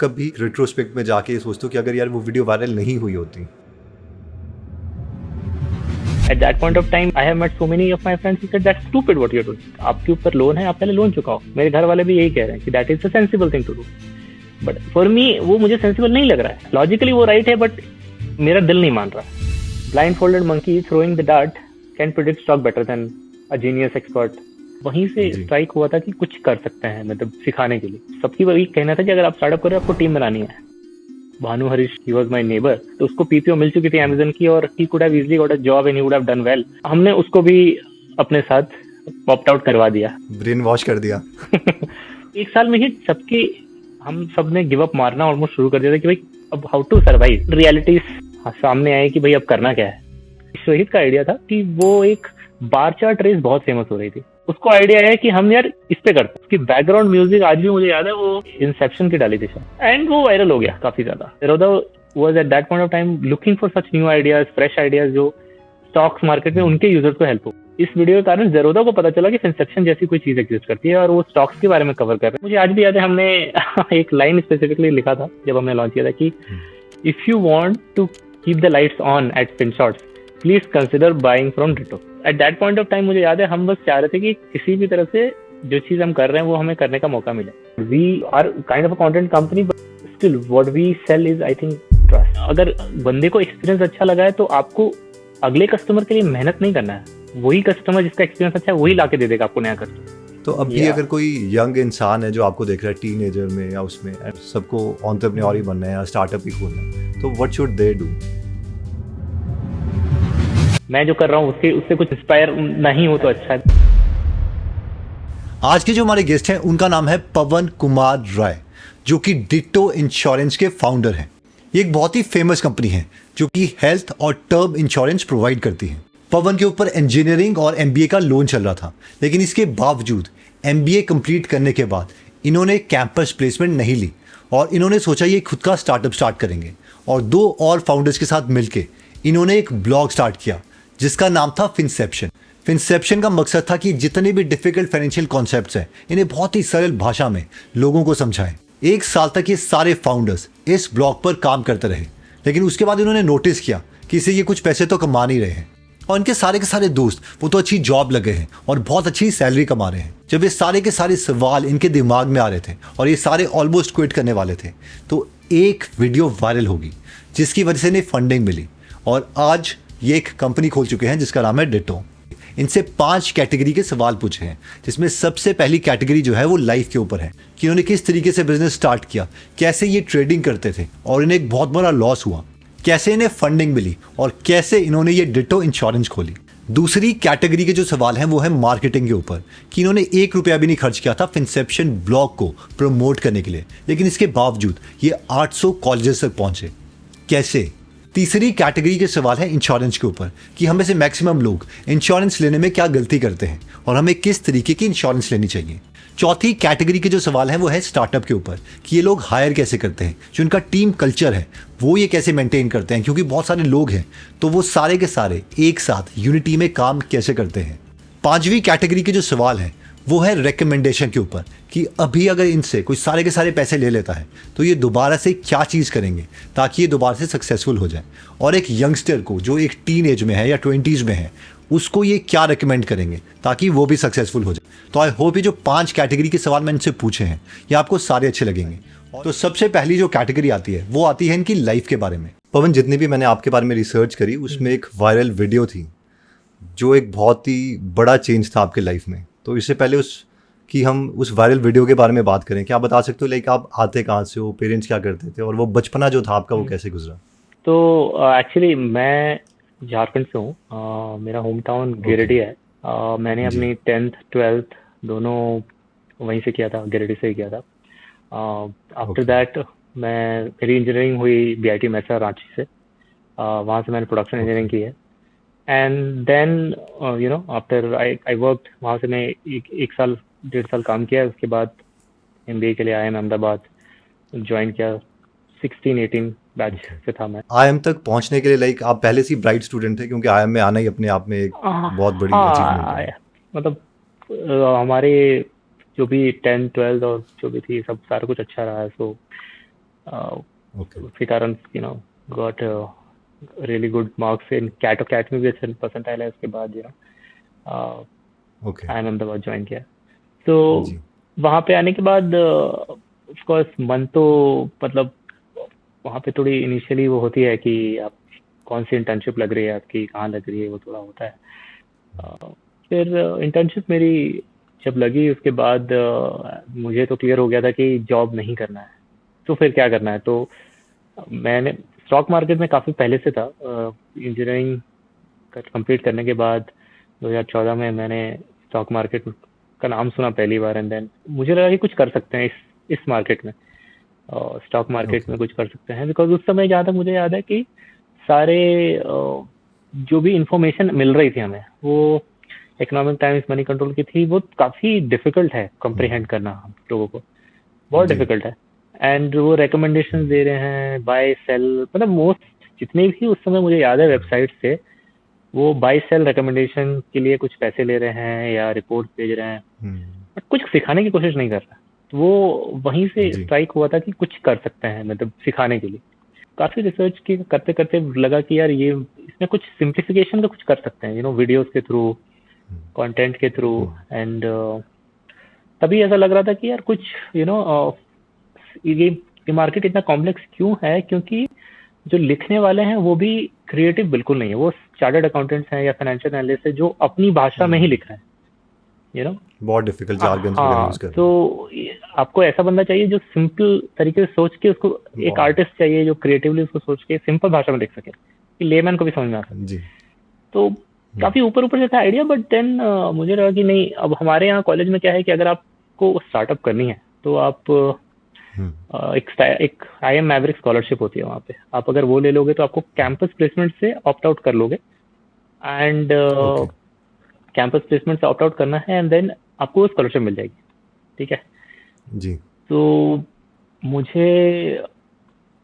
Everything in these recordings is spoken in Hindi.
कभी रिट्रोस्पेक्ट में जाके ये सोचते हो कि अगर यार वो वीडियो वायरल नहीं हुई होती? At that point of time, I have met so many of my friends who said that's stupid what you're doing. आपके ऊपर लोन है, आप पहले लोन चुकाओ. मेरे घर वाले भी यही कह रहे हैं कि that is a sensible thing to do. But for me वो मुझे sensible नहीं लग रहा है. Logically वो right है, but मेरा दिल नहीं मान रहा. Blindfolded monkey throwing the dart can predict stock better than a genius expert. वहीं से स्ट्राइक हुआ था कि कुछ कर सकते हैं, मतलब सिखाने के लिए. सबकी वही कहना था कि अगर आप स्टार्टअप कर रहे हो आपको टीम बनानी है. Bhanu Harish, he was my neighbor, तो उसको पीपीओ मिल चुकी थी अमेज़न की और he could have easily got a job and he would have done well. हमने उसको भी अपने साथ पॉप्ट आउट करवा दिया, ब्रेन वॉश कर दिया. एक साल में ही सबकी हम सब ने गिव अप मारना ऑलमोस्ट शुरू कर दिया था कि भाई अब हाउ टू सर्वाइव. रियलिटीज सामने आई कि भाई अब करना क्या है. शहीद का आइडिया था कि वो एक बार चार्ट रेस बहुत फेमस हो रही थी. उसको आइडिया है कि हम यार इस पे करते हैं. उसकी बैकग्राउंड म्यूजिक आज भी मुझे याद है, वो इंसेप्शन की डाली थी एंड वो वायरल हो गया काफी ज्यादा. Zerodha was at that point of time looking for such new ideas, fresh ideas जो स्टॉक्स मार्केट में उनके यूजर्स को हेल्प हो. इस वीडियो के कारण जेरोदा को पता चला कि फिनसेप्शन जैसी कोई चीज एग्जिस्ट करती है और वो स्टॉक्स के बारे में कवर कर रहे हैं. मुझे आज भी याद है हमने एक लाइन स्पेसिफिकली लिखा था जब हमने लॉन्च किया था कि if you want to keep the lights on at Finshots please consider buying from Ditto. At that point of time मुझे याद है हम बस चाह रहे थे कि किसी भी तरह से जो चीज हम कर रहे हैं वो हमें करने का मौका मिले. We are kind of a content company but still what we sell is I think trust. अगर बंदे को एक्सपीरियंस अच्छा लगा है तो आपको अगले कस्टमर के लिए मेहनत नहीं करना है. वही कस्टमर जिसका एक्सपीरियंस अच्छा है वही लाके दे देगा आपको नया कस्टमर. तो अब भी अगर कोई यंग इंसान है जो आपको देख रहा है टीनेजर में या उसमें, सबको एंटरप्रेन्योर ही बनना है या स्टार्टअप ही खोलना है, तो व्हाट शुड दे डू? मैं जो कर रहा हूँ उससे कुछ इंस्पायर नहीं हो तो अच्छा है. आज के जो हमारे गेस्ट हैं उनका नाम है पवन कुमार राय, जो कि डिटो इंश्योरेंस के फाउंडर हैं. ये एक बहुत ही फेमस कंपनी है जो कि हेल्थ और टर्म इंश्योरेंस प्रोवाइड करती है. पवन के ऊपर इंजीनियरिंग और एमबीए का लोन चल रहा था, लेकिन इसके बावजूद एमबीए कंप्लीट करने के बाद इन्होंने कैंपस प्लेसमेंट नहीं ली और इन्होंने सोचा ये खुद का स्टार्टअप स्टार्ट करेंगे. और 2 और फाउंडर्स के साथ मिलकर इन्होंने एक ब्लॉग स्टार्ट किया जिसका नाम था फिनसेप्शन. फिनसेप्शन का मकसद था कि जितने भी डिफिकल्ट फाइनेंशियल कॉन्सेप्ट्स हैं इन्हें बहुत ही सरल भाषा में लोगों को समझाएं. 1 साल तक ये सारे फाउंडर्स इस ब्लॉग पर काम करते रहे, लेकिन उसके बाद इन्होंने नोटिस किया कि इससे ये कुछ पैसे तो कमा नहीं रहे हैं और इनके सारे के सारे दोस्त वो तो अच्छी जॉब लगे हैं और बहुत अच्छी सैलरी कमा रहे हैं. जब ये सारे के सारे सवाल इनके दिमाग में आ रहे थे और ये सारे ऑलमोस्ट क्विट करने वाले थे, तो एक वीडियो वायरल होगी जिसकी वजह से इन्हें फंडिंग मिली और आज ये एक कंपनी खोल चुके हैं जिसका नाम है डिटो. इनसे 5 कैटेगरी के सवाल पूछे हैं, जिसमें सबसे पहली कैटेगरी जो है वो लाइफ के ऊपर है कि उन्होंने किस तरीके से बिजनेस स्टार्ट किया, कैसे ये ट्रेडिंग करते थे और इन्हें एक बहुत बड़ा लॉस हुआ, कैसे इन्हें फंडिंग मिली और कैसे इन्होंने ये डिटो इंश्योरेंस खोली. दूसरी कैटेगरी के जो सवाल हैं वो है मार्केटिंग के ऊपर कि इन्होंने 1 रुपया भी नहीं खर्च किया था फिनसेप्शन ब्लॉग को प्रमोट करने के लिए, लेकिन इसके बावजूद ये 800 कॉलेजेस तक पहुंचे. कैसे? तीसरी कैटेगरी के सवाल है इंश्योरेंस के ऊपर कि हमें से मैक्सिमम लोग इंश्योरेंस लेने में क्या गलती करते हैं और हमें किस तरीके की इंश्योरेंस लेनी चाहिए. चौथी कैटेगरी के जो सवाल हैं वो है स्टार्टअप के ऊपर कि ये लोग हायर कैसे करते हैं, जो इनका टीम कल्चर है वो ये कैसे मेंटेन करते हैं, क्योंकि बहुत सारे लोग हैं तो वो सारे के सारे एक साथ यूनिटी में काम कैसे करते हैं. पांचवी कैटेगरी के जो सवाल हैं वो है रिकमेंडेशन के ऊपर कि अभी अगर इनसे कोई सारे के सारे पैसे ले लेता है तो ये दोबारा से क्या चीज़ करेंगे ताकि ये दोबारा से सक्सेसफुल हो जाए. और एक यंगस्टर को जो एक टीन एज में है या 20s में है उसको ये क्या रिकमेंड करेंगे ताकि वो भी सक्सेसफुल हो जाए. तो आई होप ये जो 5 कैटेगरी के सवाल मैंने इनसे पूछे हैं ये आपको सारे अच्छे लगेंगे. तो सबसे पहली जो कैटेगरी आती है वो आती है इनकी लाइफ के बारे में. पवन, जितनी भी मैंने आपके बारे में रिसर्च करी उसमें एक वायरल वीडियो थी जो एक बहुत ही बड़ा चेंज था आपके लाइफ में. तो इससे पहले कि हम उस वायरल वीडियो के बारे में बात करें, क्या आप बता सकते हो लाइक आप आते कहाँ से हो, पेरेंट्स क्या करते थे और वो बचपना जो था आपका वो कैसे गुजरा? तो एक्चुअली मैं झारखंड से हूँ. मेरा होम टाउन गिरिडीह है. मैंने अपनी 10th 12th दोनों वहीं से किया था, गिरिडीह से ही किया था. आफ्टर दैट मेरी इंजीनियरिंग हुई बीआईटी मैसा रांची से. वहाँ से मैंने प्रोडक्शन इंजीनियरिंग की है. And then you know after I worked, वहाँ से मैं 1 साल 1.5 साल काम किया. उसके बाद एमबीए के लिए आया मैं अहमदाबाद, ज्वाइन किया. 16-18 बैच से था मैं. आईएम तक पहुंचने के लिए लाइक आप पहले से ब्राइट स्टूडेंट थे, क्योंकि आईएम में आना ही अपने आप में एक बहुत बड़ी अचीवमेंट है. मतलब हमारे जो भी 10th 12th और जो भी थी सब सारा कुछ अच्छा रहा है. सो ओके उसके कारण got really good marks in CAT में भी अच्छे परसेंटाइल है। उसके बाद ओके IIM अहमदाबाद ज्वाइन किया। तो जी वहाँ पे आने के बाद ऑफ कोर्स मन तो मतलब वहाँ पे थोड़ी इनिशियली वो होती है कि आप कौन सी इंटर्नशिप लग रही है आपकी, कहाँ लग रही है, वो थोड़ा होता है। फिर इंटर्नशिप मेरी जब लगी उसके बाद मुझे तो क्लियर हो गया था कि जॉब नहीं करना है। तो फिर क्या करना है? तो मैंने स्टॉक मार्केट में काफ़ी पहले से था। इंजीनियरिंग कंप्लीट करने के बाद 2014 में मैंने स्टॉक मार्केट का नाम सुना पहली बार, एंड देन मुझे लगा कि कुछ कर सकते हैं इस मार्केट में, स्टॉक मार्केट ओके में कुछ कर सकते हैं। बिकॉज उस समय जहाँ तक मुझे याद है कि सारे जो भी इंफॉर्मेशन मिल रही थी हमें वो इकोनॉमिक टाइम्स, मनी कंट्रोल की थी, वो काफ़ी डिफिकल्ट है कॉम्प्रिहेंड करना हम लोगों को, बहुत जी डिफिकल्ट है। एंड वो रिकमेंडेशन दे रहे हैं बाय सेल, मतलब मोस्ट जितने भी उस समय मुझे याद है वेबसाइट से, वो बाय सेल रिकमेंडेशन के लिए कुछ पैसे ले रहे हैं या रिपोर्ट भेज रहे हैं, हम्म, बट कुछ सिखाने की कोशिश नहीं कर रहा। तो वो वहीं से जी स्ट्राइक हुआ था कि कुछ कर सकते हैं, मतलब सिखाने के लिए। काफ़ी रिसर्च की करते करते लगा कि यार ये इसमें कुछ सिंप्लीफिकेशन का कुछ कर सकते हैं, वीडियोस के थ्रू, हम्म, कंटेंट के थ्रू। हम्म, एंड तभी ऐसा लग रहा था कि यार कुछ यू नो ये मार्केट इतना कॉम्प्लेक्स क्यों है, क्योंकि जो लिखने वाले हैं वो भी क्रिएटिव बिल्कुल नहीं है। वो चार्टर्ड अकाउंटेंट्स हैं या फाइनेंशियल एनालिस्ट है जो अपनी भाषा में ही हम्म, लिख रहे हैं यू नो बहुत डिफिकल्ट जार्गन्स वगैरह यूज हाँ, कर रहे हैं। तो आपको ऐसा बंदा चाहिए जो सिंपल तरीके से सोच के उसको, एक बहुत आर्टिस्ट चाहिए जो क्रिएटिवली उसको सोच के सिंपल भाषा में लिख सके कि लेमैन को भी समझ में आ सके। जी तो हम्म, काफी ऊपर ऊपर से था आइडिया, बट देन मुझे लगा कि नहीं, अब हमारे यहाँ कॉलेज में क्या है कि अगर आपको स्टार्टअप करनी है तो आप हम्म, एक IIM मैवरिक स्कॉलरशिप होती है वहाँ पे, आप अगर वो ले लोगे तो आपको कैंपस प्लेसमेंट से ऑप्ट आउट कर लोगे। एंड ओके कैंपस प्लेसमेंट से ऑप्ट आउट करना है एंड देन आपको स्कॉलरशिप मिल जाएगी। ठीक है। जी तो मुझे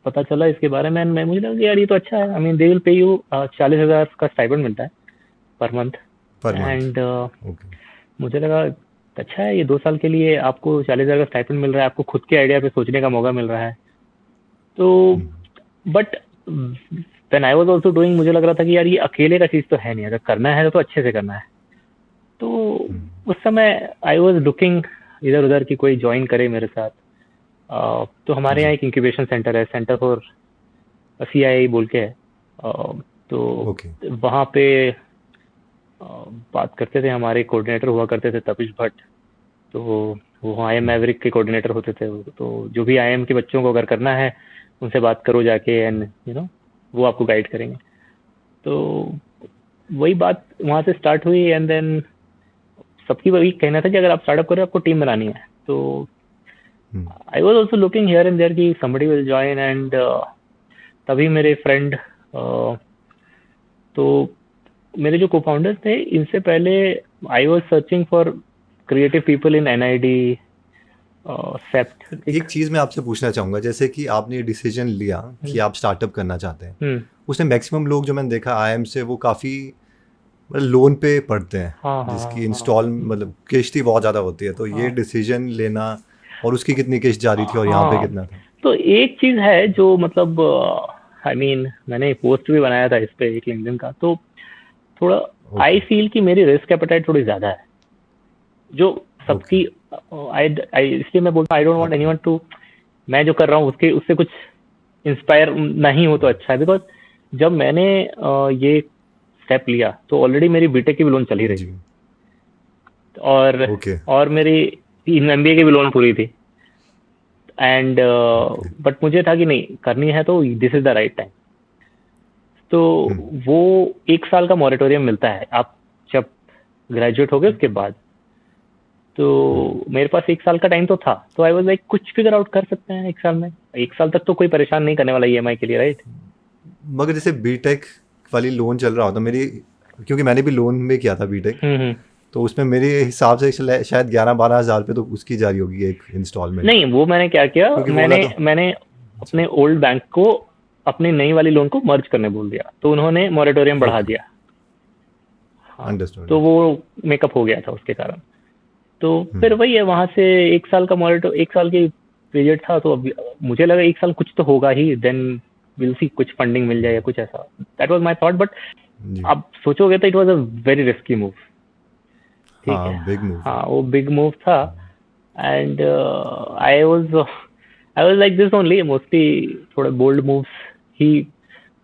पता चला इसके बारे में, मुझे लगा कि यार ये तो अच्छा है। I mean they will pay you 40,000 का स्टाइपेंड मिलता है per month. Per month and okay मुझे लगा अच्छा है, ये 2 साल के लिए आपको 40,000 का स्टाइपेंड मिल रहा है, आपको खुद के आइडिया पे सोचने का मौका मिल रहा है। तो hmm, but when I was also doing, मुझे लग रहा था कि यार ये अकेले का चीज़ तो है नहीं, अगर करना है तो अच्छे से करना है। तो हम्म, उस समय आई वाज लुकिंग इधर उधर कि कोई ज्वाइन करे मेरे साथ। तो हमारे यहाँ जी एक इंक्यूबेशन सेंटर है, सेंटर फॉर CII बोल के है। तो ओके वहाँ पे बात करते थे, हमारे कोऑर्डिनेटर हुआ करते थे तपिश भट्ट। तो वो IIM हम्म, मैवरिक के कोऑर्डिनेटर होते थे वो। तो जो भी IIM के बच्चों को अगर करना है उनसे बात करो जाके, एंड वो आपको गाइड करेंगे। तो वही बात वहाँ से स्टार्ट हुई, एंड देन सबकी वही कहना था कि अगर आप स्टार्टअप करो आपको टीम बनानी है। तो hmm, I was also looking here and there कि somebody विल ज्वाइन। एंड तभी मेरे फ्रेंड, तो मेरे जो co-founders थे इनसे पहले I was searching for creative people in NID, सेप्ट एक। एक चीज़ मैं आपसे पूछना चाहूँगा, जैसे कि आपने ये डिसीजन लिया कि हम्म आप स्टार्टअप करना चाहते हैं, हम्म, उसमें मैक्सिमम लोग जो मैंने देखा IIM से वो काफ़ी मतलब लोन पे पढ़ते हैं, हाँ हाँ जिसकी हाँ हाँ इंस्टॉल मतलब किश्त ही बहुत ज़्यादा होती है, तो ये हाँ डिसीजन लेना और उसकी कितनी किश्त जा रही थी और यहाँ पे हाँ। कितना था? तो एक चीज है जो मतलब आई मीन मैंने पोस्ट भी बनाया था इस पे एक लिंक्डइन का। तो थोड़ा आई ओके फील कि मेरी रिस्क एपेटाइट थोड़ी ज्यादा है जो ओके सबकी। आई आई इसलिए मैं बोलता हूँ I don't want anyone to, मैं जो कर रहा हूँ उसके उससे कुछ इंस्पायर नहीं हो तो अच्छा है। बिकॉज जब मैंने ये स्टेप लिया तो ऑलरेडी मेरी बीटेक की भी लोन चल ही रही जी थी, और ओके मेरी MBA की भी लोन पूरी थी। एंड ओके बट मुझे था कि नहीं करनी है तो this is the right time. तो हम्म, वो 1 साल का मॉरेटोरियम मिलता है आप जब ग्रेजुएट हो गए उसके बाद। तो हम्म। मेरे पास 1 साल का टाइम तो था, तो आई वाज लाइक कुछ फिगर आउट कर सकते हैं 1 साल में। 1 साल तक तो कोई परेशान नहीं करने वाला EMI के लिए, राइट। मगर जैसे बीटेक वाली लोन चल रहा होता मेरी, क्योंकि मैंने भी लोन में किया था बीटेक, हम्म। तो उसमें मेरे हिसाब से शायद 11-12 हज़ार रुपये तो उसकी जा रही होगी एक इंस्टॉलमेंट, नहीं, वो मैंने क्या किया, क्योंकि बोला मैंने तो मैंने अच्छा अपने ओल्ड बैंक को अपनी नई वाली लोन को मर्ज करने बोल दिया, तो उन्होंने मॉरेटोरियम बढ़ा ओके दिया। हाँ, अंडरस्टूड तो वो मेकअप हो गया था उसके कारण। तो फिर हम्म वही है, वहां से 1 साल का मॉरेटो 1 साल की पीरियड था, तो अब मुझे लगा एक साल कुछ तो होगा ही, देन विल सी कुछ फंडिंग मिल जाए या कुछ ऐसा, that was my thought. But जी। आप सोचोगे तो it was a very risky move. ठीक है, हाँ, बिग मूव। हाँ वो बिग मूव था। And I was like this only, mostly थोड़े बोल्ड मूव्स ही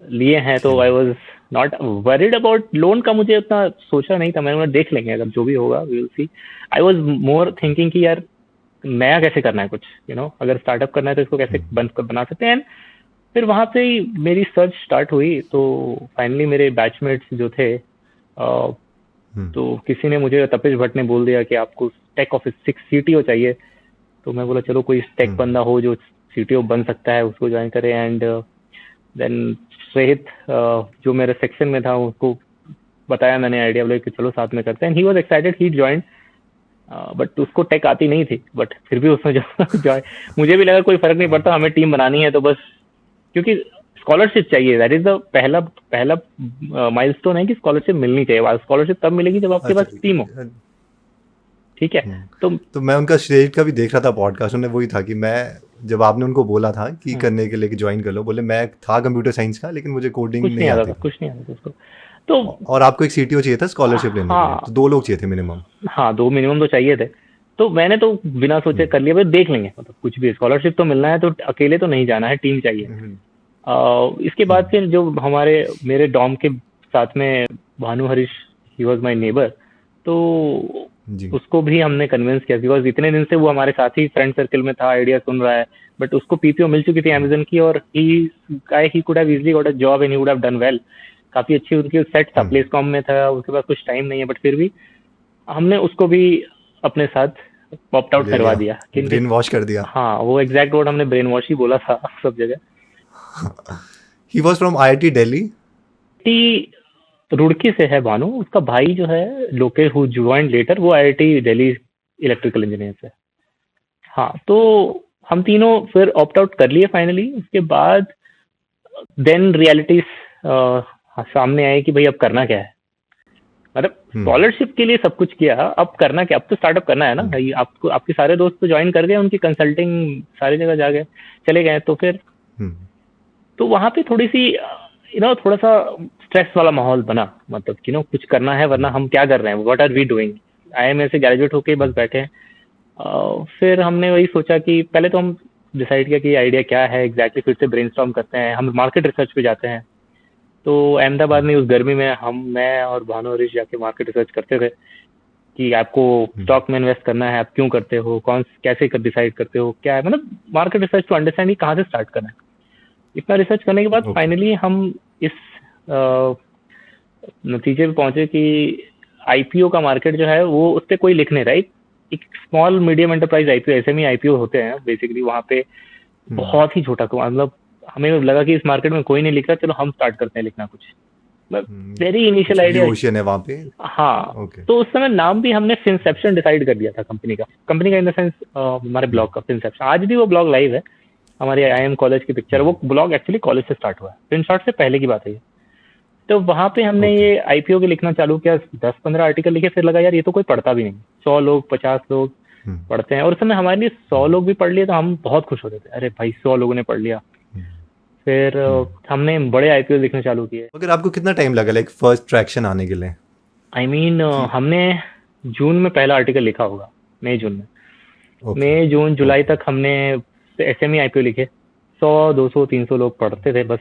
लिए हैं, तो I was not worried about loan का, मुझे उतना सोचा नहीं था। मैंने बोला देख लेंगे, अगर जो भी होगा we will see. I was more thinking कि यार नया कैसे करना है कुछ, अगर स्टार्टअप करना है तो इसको कैसे बना सकते हैं। फिर वहां से ही मेरी सर्च स्टार्ट हुई, तो फाइनली मेरे बैचमेट्स जो थे, तो किसी ने मुझे, तपेश भट्ट ने बोल दिया कि आपको टेक ऑफिस 6 CTO चाहिए। तो मैं बोला चलो कोई टेक बंदा हो जो CTO बन सकता है, उसको ज्वाइन करे। एंड देन श्रेहित जो मेरे सेक्शन में था, उसको बताया मैंने आइडिया, बोला कि चलो साथ में करते हैं। He was excited, he join, but उसको टेक आती नहीं थी, बट फिर भी उसने जॉइन। मुझे भी लगा कोई फर्क नहीं पड़ता, हमें टीम बनानी है तो बस, क्योंकि स्कॉलरशिप चाहिए, दैट इज द पहला माइलस्टोन है कि स्कॉलरशिप मिलनी चाहिए। स्कॉलरशिप तब मिलेगी जब आपके पास टीम हो। ठीक है, तो मैं उनका श्रेय का भी देख रहा था पॉडकास्ट, उन्हें वही था कि मैं, जब आपने उनको बोला था कि करने के लिए कि ज्वाइन कर लो, बोले मैं था कंप्यूटर साइंस का, लेकिन मुझे कोडिंग नहीं आती, कुछ नहीं आता उसको। तो और आपको एक CTO चाहिए था स्कॉलरशिप लेने के लिए, तो 2 लोग चाहिए थे मिनिमम। हाँ, 2 मिनिमम तो चाहिए थे। तो मैंने तो बिना सोचे कर लिया, भाई देख लेंगे, मतलब कुछ भी, स्कॉलरशिप तो मिलना है, तो अकेले तो नहीं जाना है, टीम चाहिए। इसके बाद फिर जो मेरे डॉम के साथ में Bhanu Harish, he was my neighbour, तो उसको भी हमने कन्विंस किया, बिकॉज इतने दिन से वो हमारे साथ ही फ्रेंड सर्कल में था, आइडिया सुन रहा है, बट उसको PPO मिल चुकी थी अमेजन की, और he could have easily got a job and he would have done well. काफी अच्छी उनकी सेट था, प्लेसकॉम में था, उसके पास कुछ टाइम नहीं है, बट फिर भी हमने उसको भी अपने साथ पॉप्ट आउट करवा दिया, ब्रेन वॉश कर दिया। हाँ, वो एग्जैक्ट वर्ड हमने ब्रेन वॉश ही बोला था सब जगह। He was from IIT Delhi. Roorkee से है भानु, उसका भाई जो है लोकेश, हु ज्वाइंड लेटर, वो IIT दिल्ली इलेक्ट्रिकल इंजीनियर से। हाँ, तो हम तीनों फिर ऑप्ट आउट कर लिए फाइनली। उसके बाद देन रियलिटीज सामने आई कि भाई अब करना क्या है, मतलब स्कॉलरशिप के लिए सब कुछ किया, अब करना क्या, अब तो स्टार्टअप करना है ना भाई। आपको आपके सारे दोस्त तो ज्वाइन कर गए, उनकी कंसल्टिंग सारी जगह जा गए, चले गए, तो फिर तो वहां पे थोड़ी सी थोड़ा सा स्ट्रेस वाला माहौल बना, मतलब कि कुछ करना है, वरना हम क्या कर रहे हैं, what are we doing. IIM से ग्रेजुएट होके बस बैठे हैं। फिर हमने वही सोचा कि पहले तो हम डिसाइड किया कि आइडिया क्या है एग्जैक्टली, फिर से ब्रेनस्टॉर्म करते हैं, हम मार्केट रिसर्च पे जाते हैं। तो अहमदाबाद में उस गर्मी में मैं और भानु हरीश जाके मार्केट रिसर्च करते थे कि आपको स्टॉक में इन्वेस्ट करना है, आप क्यों करते हो, कैसे डिसाइड करते हो, क्या है, मतलब मार्केट रिसर्च टू अंडरस्टैंड कि कहाँ से स्टार्ट करना है। इतना रिसर्च करने के बाद फाइनली हम इस नतीजे पे पहुंचे कि IPO का मार्केट जो है वो उस पर कोई लिख नहीं रहा है। एक small medium enterprise IPO, SME IPO होते हैं बेसिकली, वहाँ पे बहुत ही छोटा, मतलब हमें लगा कि इस मार्केट में कोई नहीं लिख रहा, चलो हम स्टार्ट करते हैं लिखना कुछ, वेरी इनिशियल आइडिया है वहाँ पे। हाँ, तो उस समय नाम भी हमने फिनसेप्शन डिसाइड कर दिया था कंपनी का इन द सेंस हमारे ब्लॉग का फिनसेप्शन। आज भी वो ब्लॉग लाइव है, हमारे IIM कॉलेज की पिक्चर। वो ब्लॉग एक्चुअली कॉलेज से स्टार्ट हुआ है, फिनशॉट से पहले की बात है। तो वहां पे हमने ये IPO के लिखना चालू किया, 10-15 आर्टिकल लिखे, फिर लगा यार ये तो कोई पढ़ता भी नहीं, 100 लोग 50 लोग पढ़ते हैं, और उस समय हमारे लिए 100 लोग भी पढ़ लिए तो हम बहुत खुश होते थे, अरे भाई 100 लोगों ने पढ़ लिया। फिर हमने बड़े IPO लिखने चालू किए। अगर आपको कितना टाइम लगा लाइक फर्स्ट ट्रैक्शन आने के लिए? I mean, हमने जून में पहला आर्टिकल लिखा होगा, मई जून में, मई जून जुलाई तक हमने SME IPO लिखे, 100 200 300 लोग पढ़ते थे बस।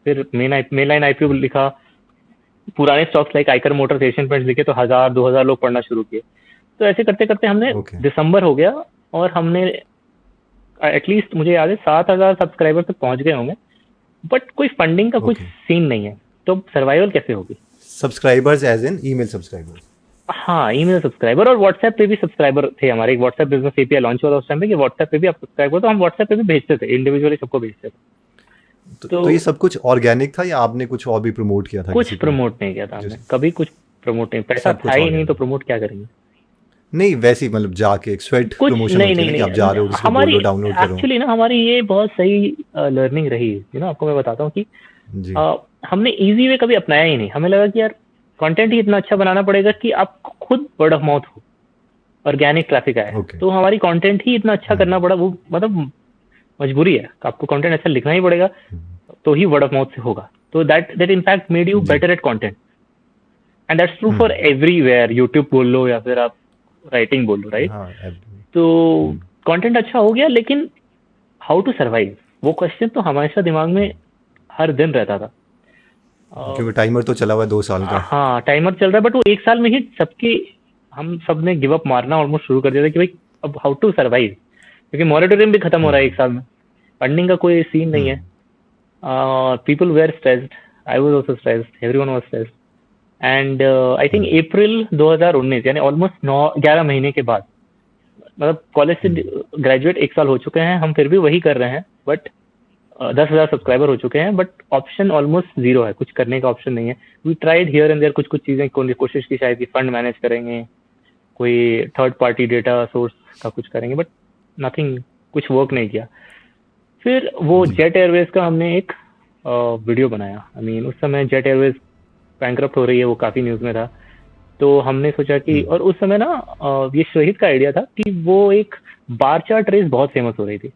फिर मेन लाइन IPO लिखा, पुराने stocks like Eicher Motors, Asian Paints लिखे, तो 1000-2000 लोग पढ़ना शुरू किए। तो ऐसे करते करते हमने दिसंबर हो गया और हमने एटलीस्ट, मुझे याद है 7000 सब्सक्राइबर तक पहुंच गए होंगे, बट कोई फंडिंग का कुछ सीन नहीं है, तो सर्वाइवल कैसे होगी? Subscribers as in email subscribers? हाँ, ईमेल सब्सक्राइबर, और व्हाट्सएप पे भी सब्सक्राइबर थे हमारे। एक व्हाट्सएप बिजनेस API लॉन्च हुआ था उस टाइम पे कि व्हाट्सएप पे भी आप सब्सक्राइब हो, तो हम व्हाट्सएप पे भी भेजते थे, इंडिविजुअली सबको भेजते थे। तो ये सब कुछ ऑर्गेनिक था या आपने कुछ और भी प्रमोट किया था? कुछ प्रमोट नहीं किया था हमने, कभी कुछ प्रमोट नहीं, पैसा था ही नहीं तो प्रमोट क्या करेंगे? नहीं, वैसे ही मतलब जाके एक स्वेट प्रमोशन नहीं, आप जा रहे हो, किसी को बोलो डाउनलोड करो। एक्चुअली ना हमारी ये बहुत सही लर्निंग रही, आपको मैं बताता हूँ कि हमने इजी वे कभी अपनाया ही नहीं। हमें लगा कि यार कंटेंट ही इतना अच्छा बनाना पड़ेगा कि आप खुद वर्ड ऑफ माउथ हो, ऑर्गेनिक ट्रैफिक आए। तो हमारी कंटेंट ही इतना अच्छा करना पड़ा, वो मतलब मजबूरी है, आपको कंटेंट अच्छा लिखना ही पड़ेगा, तो ही वर्ड ऑफ माउथ से होगा। तो दैट इनफैक्ट मेड यू जी। Better at content, and that's true for hmm. Everywhere, YouTube बोल लो या फिर आप राइटिंग बोल लो, राइट? हाँ तो हम्म, कंटेंट अच्छा हो गया, लेकिन हाउ टू सरवाइव, वो क्वेश्चन तो हमेशा दिमाग में हर दिन रहता था। अ, क्योंकि टाइमर तो चला हुआ है 2 साल का। हाँ, टाइमर चल रहा है, बट वो एक साल में ही सबकी, हम सब ने गिव अप मारना ऑलमोस्ट शुरू कर दिया था कि भाई अब हाउ टू सरवाइव, क्योंकि मॉनिटरिंग भी खत्म हो रहा है एक हम्म। साल में, फंडिंग का कोई सीन नहीं है। Hmm. People were stressed, I was also stressed, everyone was stressed, and I think hmm. April 2019, यानी ऑलमोस्ट 9-11 महीने के बाद, मतलब कॉलेज से हम्म। ग्रेजुएट एक साल हो चुके हैं, हम फिर भी वही कर रहे हैं, बट 10,000 सब्सक्राइबर हो चुके हैं, बट ऑप्शन ऑलमोस्ट जीरो है, कुछ करने का ऑप्शन नहीं है। We tried here and there, कुछ कुछ चीजें कोशिश की शायद कि फंड मैनेज करेंगे, कोई थर्ड पार्टी डेटा सोर्स का कुछ करेंगे, बट नथिंग, कुछ वर्क नहीं किया। फिर वो जी। जेट एयरवेज का हमने एक वीडियो बनाया। आई मीन उस समय जेट एयरवेज बैंकरप्ट हो रही है, वो काफी न्यूज में था। तो हमने सोचा कि, हम्म। और उस समय ना ये शहीद का आइडिया था कि वो एक बार चार्ट रेस बहुत फेमस हो रही थी,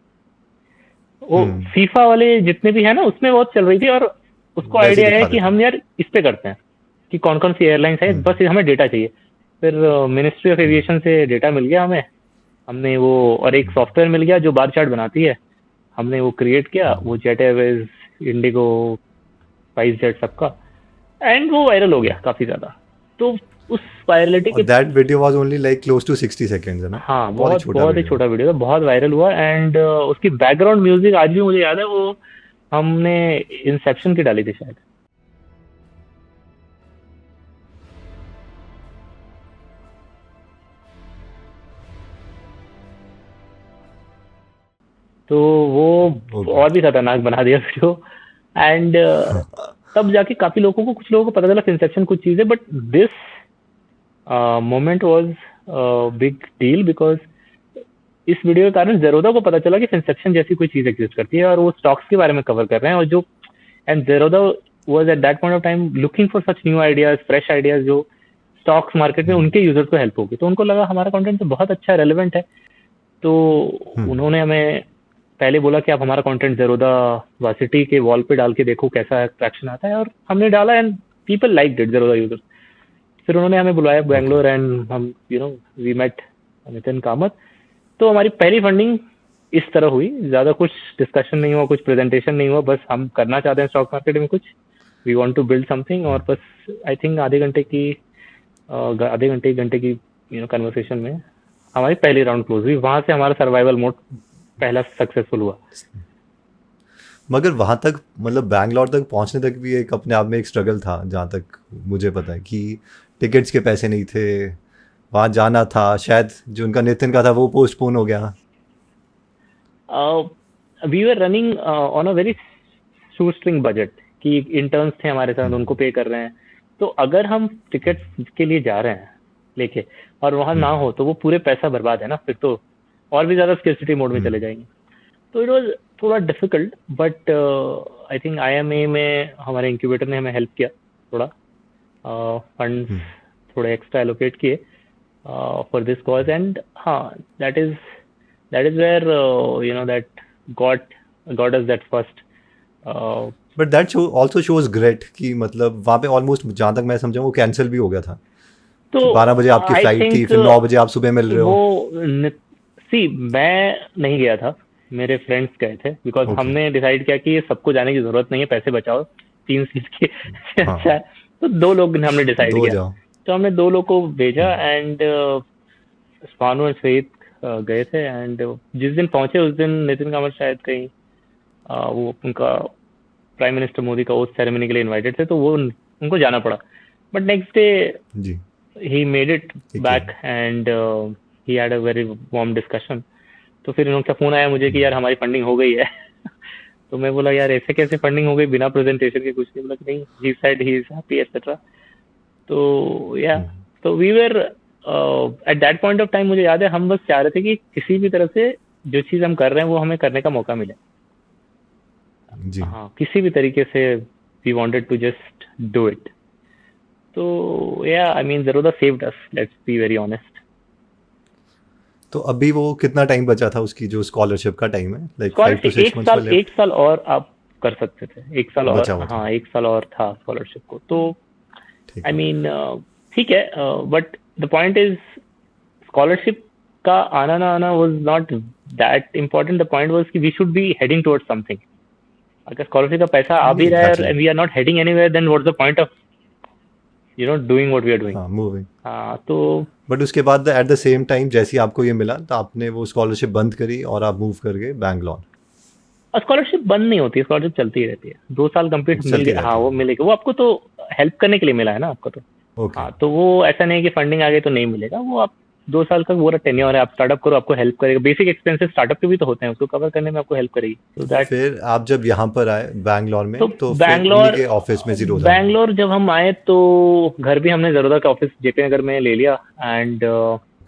वो हम्म। फीफा वाले जितने भी है ना उसमें बहुत चल रही थी, और उसको वैसे ही आइडिया है दिखा कि देते हम हैं। यार इस पे करते हैं कि कौन कौन सी एयरलाइंस है, हम्म। बस हमें डेटा चाहिए। फिर मिनिस्ट्री ऑफ हम्म। एविएशन से डेटा मिल गया हमें, हमने वो, और एक हम्म। सॉफ्टवेयर मिल गया जो बार चार्ट बनाती है, हमने वो क्रिएट किया, हम्म। वो jet Airways, Indigo, spice jet सबका, एंड वो वायरल हो हम्म। गया काफी ज्यादा। तो उस वायरलिटी और के, that video was only like close to 60 seconds, है ना? हाँ, बहुत ही बहुत छोटा बहुत ही वीडियो है। छोटा वीडियो था, बहुत वायरल हुआ, एंड उसकी बैकग्राउंड म्यूजिक आज भी मुझे याद है, वो हमने इंसेप्शन की डाली थी शायद। तो वो ओके। और भी खतरनाक बना दिया वीडियो, एंड तब जाके काफी लोगों को, कुछ लोगों को पता चला इंसेप्शन कुछ चीज है, but this moment was big deal, because इस वीडियो के कारण जेरोदा को पता चला कि इंसेप्शन जैसी कोई चीज एग्जिस्ट करती है, और वो स्टॉक्स के बारे में कवर कर रहे हैं, और जो, and Zerodha was at that point of time looking for such new ideas, fresh ideas, जो स्टॉक्स मार्केट में हम्म। उनके यूजर्स को हेल्प होगी। तो उनको लगा हमारा कंटेंट तो बहुत अच्छा रेलेवेंट है, तो हम्म। उन्होंने हमें पहले बोला कि आप हमारा कंटेंट जेरोदा वासिटी के वॉल पे डाल के देखो कैसा ट्रैक्शन आता है, और हमने डाला, and people like it, Zerodha users. फिर उन्होंने हमें बुलाया ओके। बैंगलोर, एंड हम, वी मेट नितिन कामत। तो हमारी पहली फंडिंग इस तरह हुई, ज्यादा कुछ डिस्कशन नहीं हुआ, कुछ प्रेजेंटेशन नहीं हुआ, बस हम करना चाहते हैं स्टॉक मार्केट में कुछ, we want to build something, और बस आई थिंक आधे घंटे 1 घंटे की कन्वर्सेशन में हमारी पहली राउंड क्लोज हुई। वहां से हमारा सर्वाइवल मोड पहला सक्सेसफुल हुआ। मगर वहां तक, मतलब बैंगलोर तक पहुंचने तक भी एक अपने आप में एक स्ट्रगल था, जहाँ तक मुझे पता है कि टिकट्स के पैसे नहीं थे, वहां जाना था, शायद जो उनका नितिन का था वो पोस्टपोन हो गया। We were running on a very shoestring budget, कि इंटर्न्स थे हमारे साथ, हम्म। उनको पे कर रहे हैं। तो अगर हम टिकट के लिए जा रहे हैं लेके, और वहां ना हम्म। हो, तो वो पूरे पैसा बर्बाद है ना, फिर तो और भी ज्यादा स्केर्सिटी मोड में चले हम्म। जाएंगे। तो इट वाज थोड़ा difficult, but I think IMA में हमारे इंक्यूबेटर ने हमें हेल्प किया थोड़ा, फंड्स हम्म। थोड़े एक्स्ट्रा एलोकेट किए फॉर दिस कॉज, एंड हाँ, that is where that got got us that first. But that show also shows great कि मतलब वहाँ पे ऑलमोस्ट, जहाँ तक मैं समझा, वो कैंसिल भी हो गया था तो कि 12 बजे आपकी आई फ्लाइट थी, थिंक फिर 9 बजे आप सुबह मिल रहे हो। वो, सी, मैं नहीं गया था, मेरे फ्रेंड्स गए थे, बिकॉज ओके। हमने डिसाइड किया कि सबको जाने की जरूरत नहीं है, पैसे बचाओ, 3 सीट के अच्छा है। हाँ। तो 2 लोग ने हमने डिसाइड दो किया, जाओ। तो हमने 2 लोग को भेजा, हम्म। एंड स्वानु और श्वेत गए थे, एंड जिस दिन पहुंचे उस दिन नितिन कामत शायद कहीं वो उनका प्राइम मिनिस्टर मोदी का ओथ सेरेमनी के लिए इनवाइटेड थे, तो वो उनको जाना पड़ा, बट नेक्स्ट डे जी। he made it ठीक है। back, and he had a very warm discussion। तो फिर उनका फोन आया मुझे कि यार हमारी फंडिंग हो गई है। तो मैं बोला यार ऐसे कैसे फंडिंग हो गई बिना प्रेजेंटेशन के, कुछ नहीं। बोला कि नहीं, he said he is happy etc। तो या, हम्म। तो we were at that point of time, मुझे याद है हम बस चाह रहे थे कि किसी भी तरह से जो चीज हम कर रहे हैं वो हमें करने का मौका मिले। जी। हाँ, किसी भी तरीके से we wanted to just do it. तो yeah, I mean Zerodha saved us, let's be very honest। तो अभी वो कितना टाइम बचा था उसकी जो स्कॉलरशिप का टाइम है, लाइक 5 to 6 स्कॉलरशिप months वाले? एक साल और आप कर सकते थे, एक साल और, बचा हुआ था। हाँ एक साल और था स्कॉलरशिप को। तो ठीक आई है। मीन ठीक है, but the point is scholarship का आना ना आना was not that important. The point was कि we should be heading towards something. अगर स्कॉलरशिप का पैसा आ भी रहा है exactly. And we are not heading anywhere, then what's the point of doing what we are doing. हाँ, मूविंग। हाँ तो बट उसके बाद एट द सेम टाइम जैसे ही आपको ये मिला तो आपने वो स्कॉलरशिप बंद करी और आप मूव कर गए बैंगलोर। स्कॉलरशिप बंद नहीं होती, स्कॉलरशिप चलती ही रहती है। 2 साल कंप्लीट मिल चलती गया, हाँ रहती है। वो मिलेगा, वो आपको तो हेल्प करने के लिए मिला है ना आपको तो। ओके। हाँ तो वो ऐसा नहीं है कि फंडिंग आ गई तो नहीं मिलेगा, वो आप 2 साल का पूरा टेन्योर है, आप स्टार्टअप करो आपको हेल्प करेगा। बेसिक एक्सपेंसेस स्टार्टअप के भी तो होते हैं, उसको कवर करने में आपको हेल्प करेगी। तो दैट, फिर आप जब यहाँ पर आए बैंगलोर तो में तो फिर उन्हीं बैंगलोर, के ऑफिस में जीरोधा में? बैंगलोर जब हम आए तो घर भी हमने जरोधा का ऑफिस जेपी नगर में ले लिया एंड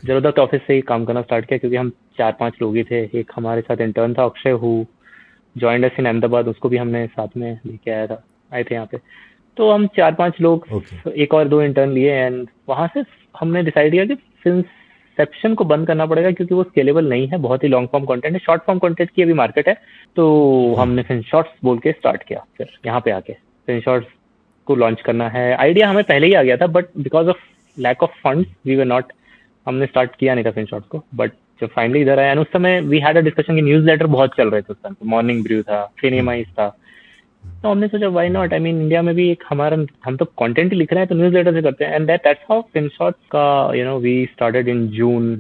जरोधा के ऑफिस से ही काम करना स्टार्ट किया, क्योंकि हम 4-5 लोग ही थे। एक हमारे साथ इंटर्न था अक्षय, हु जॉइंड अस इन अहमदाबाद, उसको भी हमने साथ में लेके आए थे यहाँ पे। तो हम 4-5 लोग, ओके। एक और 2 इंटर्न लिए एंड वहां से हमने डिसाइड किया कि फिंसेप्शन को बंद करना पड़ेगा, क्योंकि वो स्केलेबल नहीं है, बहुत ही लॉन्ग फॉर्म कंटेंट है। शॉर्ट फॉर्म कंटेंट की अभी मार्केट है, तो हमने फिन शॉर्ट्स बोल के स्टार्ट किया। फिर यहाँ पे आके फिन शॉर्ट्स को लॉन्च करना है, आइडिया हमें पहले ही आ गया था, but because of lack of funds we were not, हमने स्टार्ट किया नहीं था फिन शॉर्ट्स को। बट जब फाइनली इधर आया, उस समय वी हैड अ डिस्कशन की न्यूज़ लेटर बहुत चल रहे थे उस टाइम, मॉर्निंग ब्रू था, फिनेमाइज था। तो हमने सोचा why not, I mean India में भी एक हमारा, हम तो कंटेंट ही लिख रहे हैं तो न्यूज़ लेटर से करते हैं। एंड दैट्स हाउ फिनशॉट का we started in June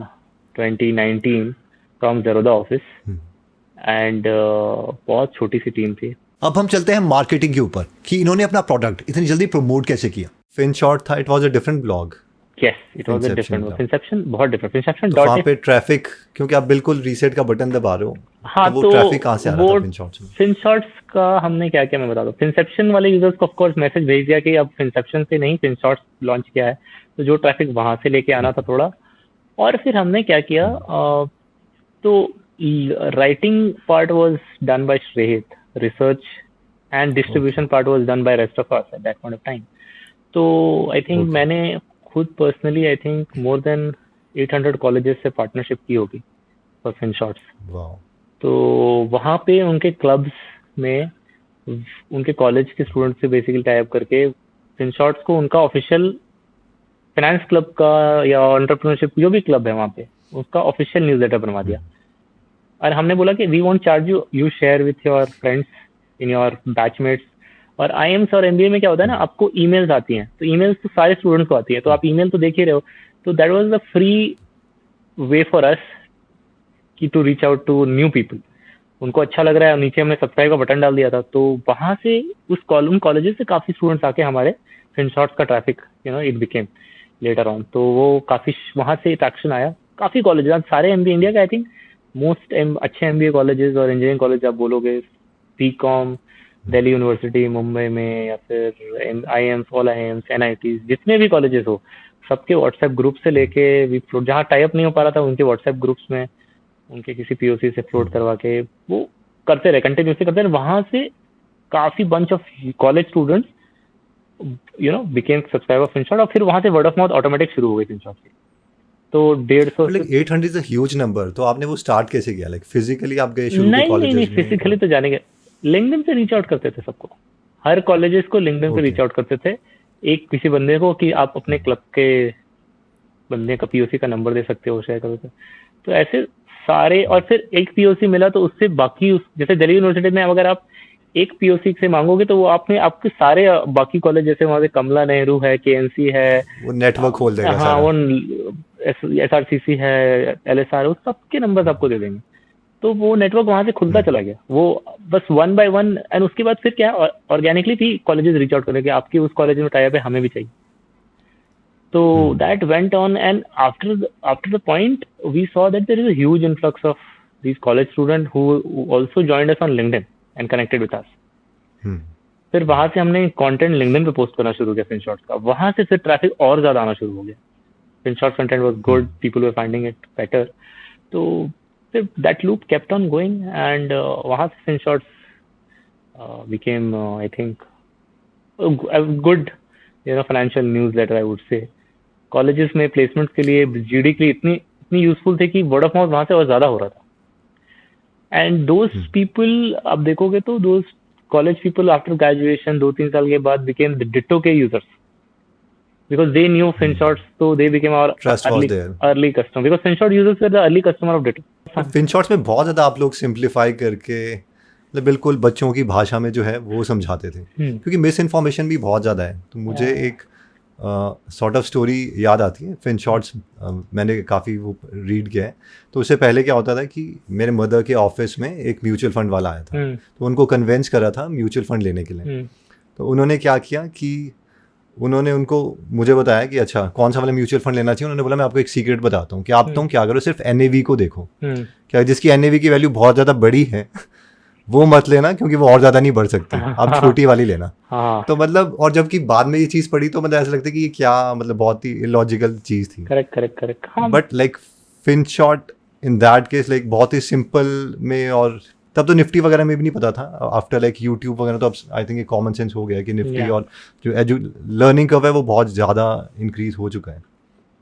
2019 from Zerodha office and बहुत छोटी सी टीम थी। अब हम चलते हैं मार्केटिंग के ऊपर कि इन्होंने अपना प्रोडक्ट इतनी जल्दी प्रमोट कैसे किया। फिन शॉर्ट था, it was a different blog. Yes it was a Finception different, था। फिंसेप्शन बहुत डिफरेंट, फिंसेप्शन तो डॉट वहाँ इफ। पे ट्रैफिक, क्योंकि आप बिल्कुल रीसेट का बटन दबा रहे हो, हाँ तो वो तो ट्रैफिक कहाँ से आ रहा वो था फिन शॉर्ट्स में? फिनशॉट्स का हमने क्या किया मैं बता दूं। फिंसेप्शन वाले यूजर्स को ऑफकोर्स मैसेज भेज दिया कि अब फिंसेप्शन से नहीं फिनशॉट्स लॉन्च किया है, तो जो ट्रैफिक वहां से लेके आना था थोड़ा। और फिर हमने क्या किया, तो writing part was done by Shrehit, research and distribution part was done by rest of us at that point of time. तो आई थिंक Okay. मैंने खुद personally I think more than 800 colleges से पार्टनरशिप की होगी फॉर फिनशॉट्स। वाओ। तो वहाँ पे उनके क्लब्स में उनके कॉलेज के स्टूडेंट से बेसिकली टाइप करके फिनशॉट्स को उनका ऑफिशियल फाइनेंस क्लब का या एंटरप्रेन्योरशिप जो भी क्लब है वहाँ पे, उसका ऑफिशियल न्यूज़लेटर बनवा दिया। और हमने बोला कि we won't charge you, you share with your friends in your batchmates. और आईएम्स और एमबीए में क्या होता है ना, आपको ईमेल्स आती हैं, तो ईमेल्स तो सारे स्टूडेंट्स को आती है, तो आप ईमेल तो देख ही रहे हो। तो that was the free way for us कि to reach out to new people. उनको अच्छा लग रहा है, नीचे हमने सब्सक्राइब का बटन डाल दिया था, तो वहां से उन कॉलेजेस से काफी स्टूडेंट्स आके हमारे फिनशॉट्स का traffic it became later on. तो वो काफी वहां से अट्रैक्शन आया। काफी कॉलेजेस सारे एमबीए इंडिया का आई थिंक मोस्ट अच्छे एमबीए कॉलेजेस और इंजीनियरिंग कॉलेज आप बोलोगे, बीकॉम दिल्ली यूनिवर्सिटी मुंबई में, या फिर आईएम्स, ऑल आईएम्स, एनआईटी, जितने भी कॉलेजेस हो सबके व्हाट्सएप ग्रुप से लेके जहाँ टाइप नहीं हो पा रहा था उनके व्हाट्सएप ग्रुप्स में उनके किसी पीओसी से फ्लोट करवा के वो करते रहे, कंटिन्यूसली करते रहे। वहां से काफी bunch of college students became subscriber of Finshot, और फिर वहां से वर्ड ऑफ माउथ ऑटोमेटिक शुरू हो गई फिनशॉट की। तो 150 लाइक से 800 इज अ ह्यूज नंबर। तो आपने वो स्टार्ट कैसे किया? लाइक फिजिकली आप गए शुरू के नहीं नहीं नहीं कॉलेजेस में? फिजिकली तो जाने के, लिंक्डइन से रीच आउट करते थे सबको, हर कॉलेजेस को लिंक्डइन से ओके। रीच आउट करते थे। एक किसी बंदे को कि आप अपने क्लब के बंदे का पीओसी का नंबर दे सकते हो, शेयर करो। तो ऐसे सारे, और फिर एक पीओसी मिला तो उससे बाकी जैसे दिल्ली यूनिवर्सिटी में अगर आप एक पीओसी से मांगोगे तो वो आपके सारे बाकी कॉलेज, जैसे वहाँ पे कमला नेहरू है, केएनसी है, वो नेटवर्क खोल देगा हाँ सारा। वो एसआरसीसी है, एलएसआर, उस सबके नंबर आपको दे देंगे। तो वो नेटवर्क वहां से खुलता चला गया, वो बस 1 by 1। एंड उसके बाद फिर क्या ऑर्गेनिकली थी कॉलेजेस रीच आउट करेंगे, आपकी उस कॉलेज में टाइप है, हमें भी चाहिए। So that went on, and after the point, we saw that there is a huge influx of these college students who also joined us on LinkedIn and connected with us. फिर वहां से हमने कंटेंट लिंक्डइन पे पोस्ट करना शुरू किया फिनशॉट्स का, वहां से फिर ट्रैफिक और ज्यादा आना शुरू हो गया। Finshots content was good, people were finding it better. तो फिर that loop kept on going and वहां से Finshots became I think good financial newsletter I would say. Colleges में प्लेसमेंट के लिए जीडी के लिए इतनी इतनी यूजफुल थे कि वर्ड ऑफ माउथ वहां से और ज्यादा हो रहा था। एंड दोज पीपल आप देखोगे तो those college people after graduation 2-3 साल के बाद बिकेम डिटो के users because they knew FinShots, so they became our Trust was there. early customer because FinShot users were the early customer of Ditto. FinShots में बहुत ज़्यादा आप लोग सिंप्लीफाई करके मतलब बिल्कुल बच्चों की भाषा में जो है वो समझाते थे, क्योंकि मिस इन्फॉर्मेशन भी बहुत ज़्यादा है। तो मुझे एक सॉर्ट ऑफ स्टोरी याद आती है। FinShots मैंने काफ़ी वो रीड किया है। तो उससे पहले क्या होता था कि मेरे मदर के ऑफिस में एक म्यूचुअल फंड वाला आया था, तो उनको कन्वेंस करा था म्यूचुअल फंड लेने के लिए। तो उन्होंने क्या किया कि उन्होंने उनको मुझे बताया कि अच्छा कौन सा वाला म्यूचुअल फंड लेना चाहिए। उन्होंने बोला मैं आपको एक सीक्रेट बताता हूँ कि आप तुम क्या करो, सिर्फ NAV को देखो, क्या जिसकी NAV की वैल्यू बहुत ज़्यादा बड़ी है वो मत लेना, क्योंकि वो और ज़्यादा नहीं बढ़ सकती, आप छोटी वाली लेना। तो मतलब और जबकि बाद में ये चीज़ पढ़ी तो मतलब ऐसा लगता है कि ये क्या मतलब बहुत ही इलॉजिकल चीज़ थी। Correct but like FinShot in that case like बहुत ही सिंपल में, और तब तो निफ्टी वगैरह में भी नहीं पता था। आफ्टर लाइक यूट्यूब वगैरह तो अब आई थिंक ये कॉमन सेंस हो गया कि निफ्टी और जो लर्निंग कर्व है वो बहुत ज़्यादा इंक्रीज हो चुका है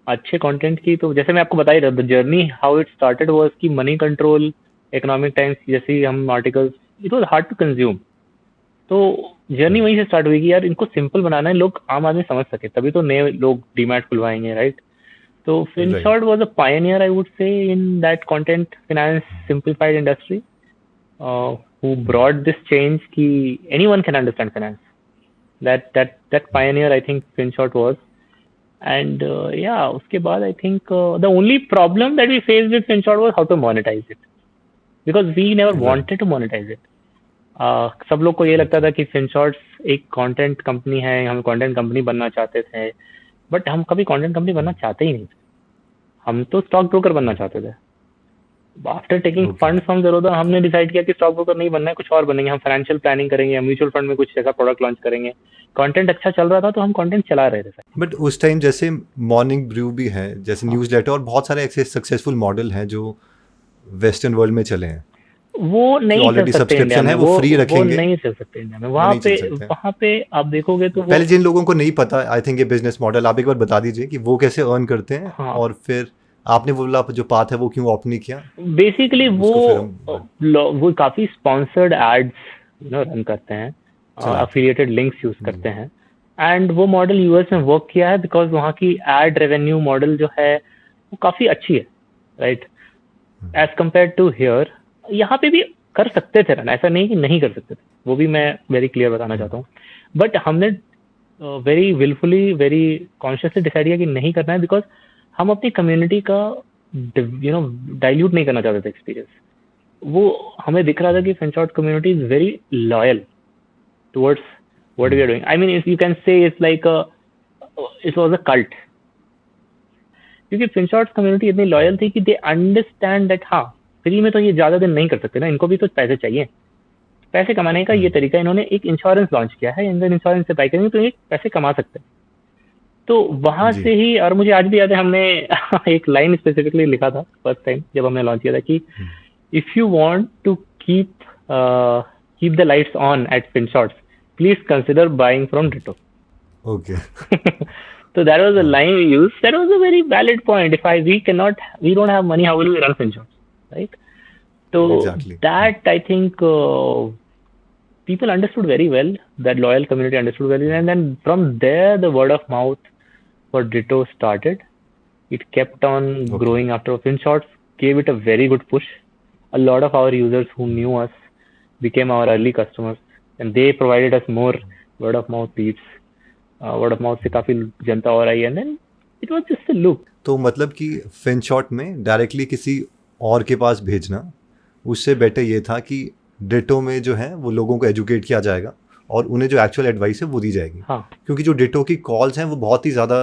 अच्छे कंटेंट की। तो जैसे मैं आपको बता ही रहा, the journey how it started was कि मनी कंट्रोल, इकोनॉमिक टाइम्स जैसे हम articles, it was hard to consume. तो जर्नी वहीं से स्टार्ट हुई कि यार इनको सिंपल बनाना है, लोग आम आदमी समझ सके, तभी तो नए लोग डीमैट खुलवाएंगे, राइट। तो FinShot was a Pioneer I would से in that content finance simplified industry who brought this change ki anyone can understand finance. That pioneer I think FinShot was. And yeah, uske baad I think the only problem that we faced with FinShot was how to monetize it, because we never wanted to monetize it. सब लोग को ये लगता था कि FinShots एक content company है, हम content company बनना चाहते थे, but हम कभी content company बनना चाहते ही नहीं थे, हम तो stock broker बनना चाहते थे। After taking fund from Zerodha हमने डिसाइड किया कि स्टॉक ब्रोकर नहीं बनना है, कुछ और बनेंगे, हम फाइनेंशियल प्लानिंग करेंगे, हम म्यूचुअल फंड में कुछ ऐसा प्रोडक्ट लॉन्च करेंगे। कंटेंट अच्छा चल रहा था तो हम कंटेंट चला रहे थे। बट उस टाइम जैसे मॉर्निंग ब्रू भी है, जैसे न्यूज़लेटर और बहुत सारे ऐसे सक्सेसफुल मॉडल हैं जो वेस्टर्न वर्ल्ड में चले हैं, वो नहीं ऑलरेडी सब्सक्रिप्शन है, वो फ्री रखेंगे, वो नहीं चल सकते इंडिया में। वहाँ पे आप देखोगे तो पहले जिन लोगों को नहीं पता आई थिंक ये बिजनेस मॉडल, आप एक बार बता दीजिए कि वो कैसे अर्न करते हैं। और फिर आपने बोला जो पाथ है वो क्यों ऑप्ट नहीं किया। बेसिकली वो काफी स्पॉन्सर्ड एड्स रन करते हैं, अफिलिएटेड लिंक्स यूज करते हैं, एंड वो मॉडल यूएस में वर्क किया है बिकॉज वहाँ की एड रेवेन्यू मॉडल जो है वो काफी अच्छी है, right, as compare to here. यहाँ पे भी कर सकते थे रन, ऐसा नहीं कि नहीं कर सकते थे, वो भी मैं वेरी क्लियर बताना चाहता हूँ। बट हमने very wilfully very consciously decide किया कि नहीं करना है, बिकॉज हम अपनी कम्युनिटी का डाइल्यूट नहीं करना चाहते थे एक्सपीरियंस। वो हमें दिख रहा था कि FinShot community is very loyal towards what we are doing. I mean you can say it's like it was a cult, क्योंकि FinShot कम्युनिटी इतनी लॉयल थी कि दे अंडरस्टैंड दैट हाँ फ्री में तो ये ज्यादा दिन नहीं कर सकते ना, इनको भी तो पैसे चाहिए। पैसे कमाने का ये तरीका, इन्होंने एक इंश्योरेंस लॉन्च किया है, इंडियन इंश्योरेंस से बाई करेंगे तो ये पैसे कमा सकते हैं। तो वहां से ही, और मुझे आज भी याद है हमने एक लाइन स्पेसिफिकली लिखा था फर्स्ट टाइम जब हमने लॉन्च किया था कि if you want to keep the lights on at FinShots please consider buying from Ditto. Okay So that was a line we used. That was a very valid point. If we don't have money, how will we run FinShots, right? So exactly. That I think people understood very well. That loyal community understood very well, and then from there the word of mouth for Ditto started. It kept on growing after FinShots gave it a very good push. A lot of our users who knew us became our early customers, and they provided us more word of mouth leads. Word of mouth से काफी जनता और आई, and then it was just a look. तो मतलब कि FinShot में डायरेक्टली किसी और के पास भेजना उससे बेटर ये था कि डिटो में जो है वो लोगों को एजुकेट किया जाएगा और उन्हें जो एक्चुअल एडवाइस है वो दी जाएगी। हाँ। क्योंकि जो डिटो की कॉल्स हैं वो बहुत ही ज़्यादा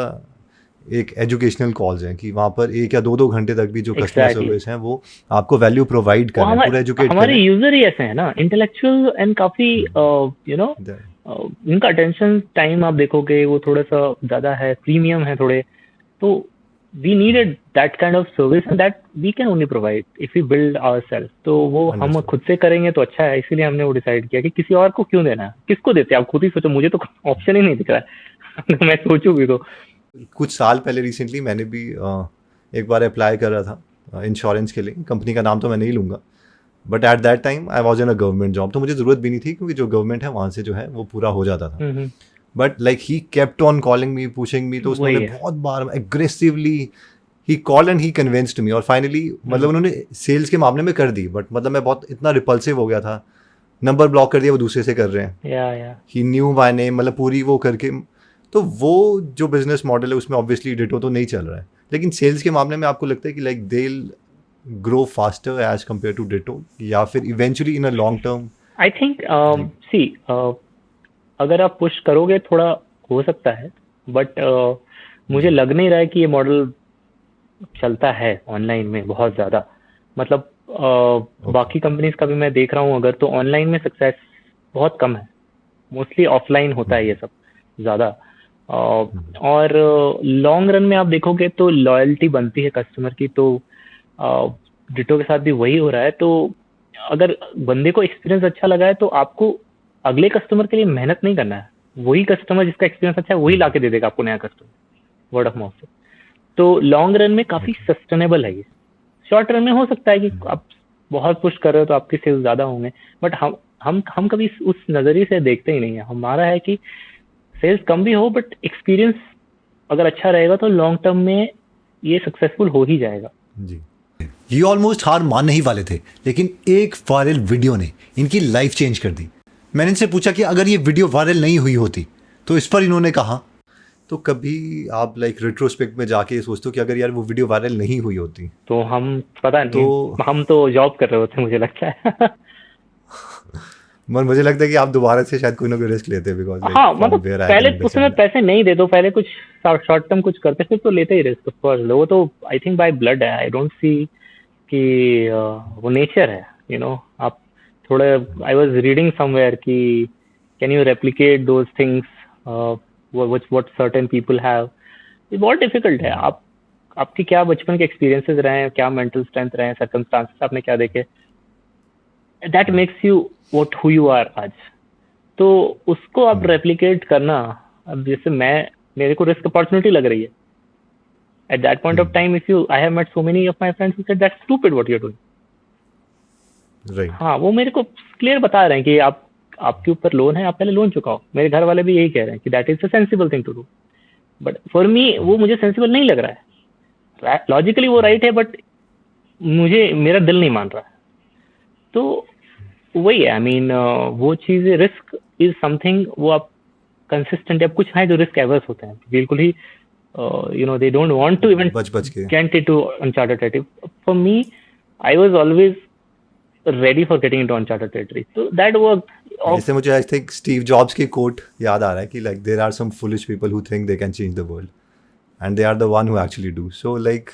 एक एजुकेशनल कॉल्स हैं कि वहाँ पर 1 या 2 घंटे तक भी जो कस्टमर सर्विस है वो आपको वैल्यू प्रोवाइड कर रहे हैं, पूरा एजुकेट कर रहे हैं। हमारे यूजर ही ऐसे हैं ना, इंटेलेक्चुअल एंड काफी इनका अटेंशन टाइम आप देखोगे वो थोड़ा सा ज्यादा है, प्रीमियम है थोड़े, तो we needed that kind of service and that we can only provide if we build ourself. तो वो हम खुद से करेंगे तो अच्छा है, इसीलिए हमने वो डिसाइड किया कि किसी और को क्यों देना है, किसको देते हैं आप खुद ही सोचो, मुझे तो ऑप्शन ही नहीं दिख रहा है मैं सोचूं भी तो। कुछ साल पहले रिसेंटली मैंने भी एक बार अप्लाई कर रहा था इंश्योरेंस के लिए, कंपनी का नाम तो मैं नहीं लूँगा, but at that time I was in a government job, तो मुझे ज़रूरत भी नहीं थी क्योंकि जो गवर्नमेंट है वहाँ से जो है वो पूरा हो जाता था। But like he kept on calling me, pushing me, तो उसने वही है। बहुत बार aggressively he called and he convinced me, और फाइनली मतलब उन्होंने सेल्स के मामले में कर दी, बट मतलब मैं बहुत इतना रिपल्सिव हो गया था, नंबर ब्लॉक कर दिया, वो दूसरे से कर रहे हैं, या ही न्यू माई नेम, मतलब पूरी वो करके। तो वो जो बिजनेस मॉडल है उसमें ऑब्वियसली डिटो तो नहीं चल रहा है, लेकिन सेल्स के मामले में आपको लगता है कि like they grow faster as compare to Ditto, या फिर eventually in a long term? I think see, अगर आप पुश करोगे थोड़ा हो सकता है, बट मुझे लग नहीं रहा है कि ये मॉडल चलता है ऑनलाइन में बहुत ज़्यादा। मतलब बाकी कंपनीज का भी मैं देख रहा हूँ अगर, तो ऑनलाइन में सक्सेस बहुत कम है, मोस्टली ऑफलाइन होता है ये सब ज़्यादा। और लॉन्ग रन में आप देखोगे तो लॉयल्टी बनती है कस्टमर की, तो डिटो के साथ भी वही हो रहा है। तो अगर बंदे को एक्सपीरियंस अच्छा लगा है तो आपको अगले कस्टमर के लिए मेहनत नहीं करना है, वही कस्टमर जिसका एक्सपीरियंस अच्छा है वही ला के दे देगा आपको नया कस्टमर, वर्ड ऑफ माउथ से। तो लॉन्ग रन में काफ़ी सस्टेनेबल है ये। शॉर्ट रन में हो सकता है कि आप बहुत पुश कर रहे हो तो आपके सेल्स ज़्यादा होंगे, बट हम कभी उस नज़रिए से देखते ही नहीं है। हमारा है कि सेल्स कम भी हो बट एक्सपीरियंस अगर अच्छा रहेगा तो लॉन्ग टर्म में ये सक्सेसफुल हो ही जाएगा। जी, ये ऑलमोस्ट हार मानने ही वाले थे, लेकिन एक वायरल वीडियो ने इनकी लाइफ चेंज कर दी। मैंने इनसे पूछा कि अगर ये वीडियो वायरल नहीं हुई होती, तो इस पर इन्होंने कहा। तो कभी आप लाइक रेट्रोस्पेक्ट में जाके ये सोचते हो कि अगर यार वो वीडियो वायरल नहीं हुई होती तो हम पता नहीं, तो हम तो जॉब कर रहे होते मुझे लगता है। मन मुझे लगता है कि आप दोबारा से शायद कोई ना कोई रिस्क लेते हैं, बिकॉज हाँ, मतलब पहले उस समय पैसे नहीं दे, तो पहले कुछ शॉर्ट टर्म कुछ करते फिर तो लेते ही रिस्क, ऑफ कोर्स। वो तो आई थिंक बाय ब्लड है, आई डोंट सी कि वो नेचर है, आप थोड़े, आई वाज रीडिंग समवेयर कि can you replicate those things what certain people have. ये बहुत डिफिकल्ट है। आपकी क्या बचपन के एक्सपीरियंसेस रहे हैं, क्या मेंटल स्ट्रेंथ रहे हैं, सर्कमस्टांसेस आपने क्या देखे, that makes you what who you are आज। तो उसको आप रेप्लिकेट करना, अब जैसे मेरे को रिस्क अपॉर्चुनिटी लग रही है at that point of time, if I have met so many of my friends who said that's stupid what you're doing, right. हाँ, वो मेरे को क्लियर बता रहे हैं कि आपके ऊपर लोन है, आप पहले लोन चुकाओ। मेरे घर वाले भी यही कह रहे हैं कि that is a sensible thing to do, but for me वो मुझे सेंसिबल नहीं लग रहा है। लॉजिकली वो राइट है बट मेरा दिल नहीं मान रहा है। तो वही है, आई मीन वो चीज़, रिस्क इज समथिंग, वो आप कंसिस्टेंट, अब कुछ है जो रिस्क एवर्स होते हैं बिल्कुल ही, they don't want to even बच के get into uncharted territory. For me, I was always ready for getting into uncharted territory, so that worked. इससे मुझे आई थिंक स्टीव जॉब्स की कोट याद आ रहा है कि like there are some foolish people who think they can change the world and they are the one who actually do so. Like,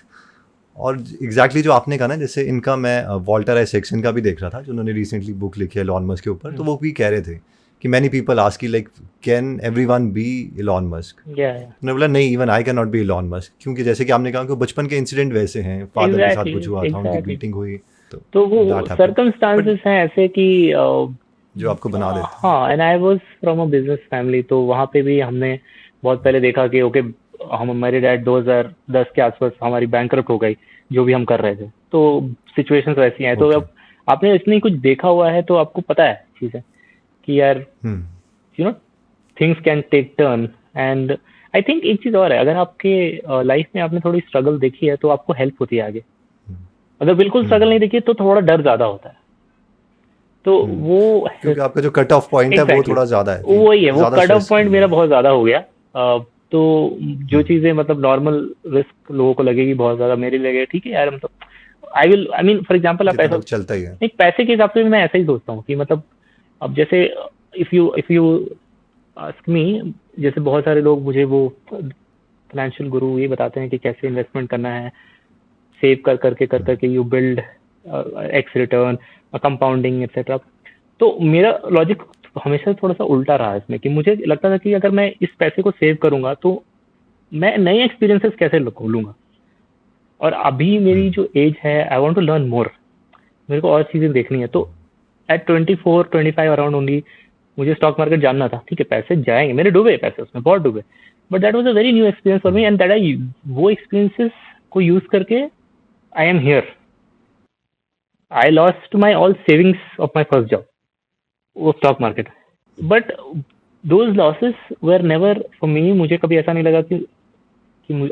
और एग्जैक्टली जो आपने कहा ना, जैसे इनका मैं वॉल्टर आइजैक्सन का भी देख रहा था, जो उन्होंने रिसेंटली बुक लिखी है एलॉन मस्क के ऊपर, तो वो भी कह रहे थे कि मैनी पीपल आस्क की like can everyone be Elon Musk. उन्होंने बोला नहीं, even I can not be Elon Musk, क्योंकि जैसे कि आपने कहा कि बचपन के इंसिडेंट वैसे हैं, फादर के साथ कुछ हुआ था, उनकी बीटिंग हुई, तो वो सर्कमस्टांसेस हैं ऐसे कि जो आपको बना देते। हाँ, and I was from a business family, तो वहाँ पे भी हमने बहुत पहले देखा कि ओके, हमारे डैड 2010 के आसपास हमारी बैंकरप्ट हो गई जो भी हम कर रहे थे, तो सिचुएशंस वैसी हैं। तो अब आपने इतनी कुछ देखा हुआ है तो आपको पता है चीज़ें कि यार things can take turn. And I think एक चीज़ और है, अगर आपके लाइफ में आपने थोड़ी स्ट्रगल देखी है तो आपको हेल्प होती है आगे। अगर बिल्कुल स्ट्रगल नहीं देखी तो थोड़ा डर ज़्यादा होता है। तो वो क्योंकि आपका जो कट ऑफ पॉइंट है वो थोड़ा ज़्यादा है, वही है, वो कट ऑफ पॉइंट मेरा बहुत ज़्यादा हो गया। तो जो चीज़ें मतलब नॉर्मल रिस्क लोगों को लगेगी बहुत ज़्यादा, मेरे लगे ठीक है यार, मतलब आई मीन फॉर एग्जांपल, आप पैसा चलता ही है, एक पैसे के हिसाब से मैं ऐसा ही सोचता हूँ कि मतलब अब जैसे इफ यू आस्क मी, जैसे बहुत सारे लोग मुझे वो फाइनेंशियल गुरु ये बताते हैं कि कैसे इन्वेस्टमेंट करना है, सेव कर करके you build x return, compounding etcetera. तो मेरा लॉजिक हमेशा थोड़ा सा उल्टा रहा इसमें, कि मुझे लगता था कि अगर मैं इस पैसे को सेव करूंगा तो मैं नए एक्सपीरियंसेस कैसे लूंगा, और अभी मेरी जो एज है, I want to learn more, मेरे को और चीज़ें देखनी है। तो एट 24-25 अराउंड ओनली मुझे स्टॉक मार्केट जानना था। ठीक है, पैसे जाएंगे, मेरे डूबे पैसे उसमें, बहुत डूबे, but that was a very new experience for me, and that वो एक्सपीरियंसेस को यूज करके I am here. I lost my all savings of my first job, वो stock market. But those losses were never for me. मुझे कभी ऐसा नहीं लगा कि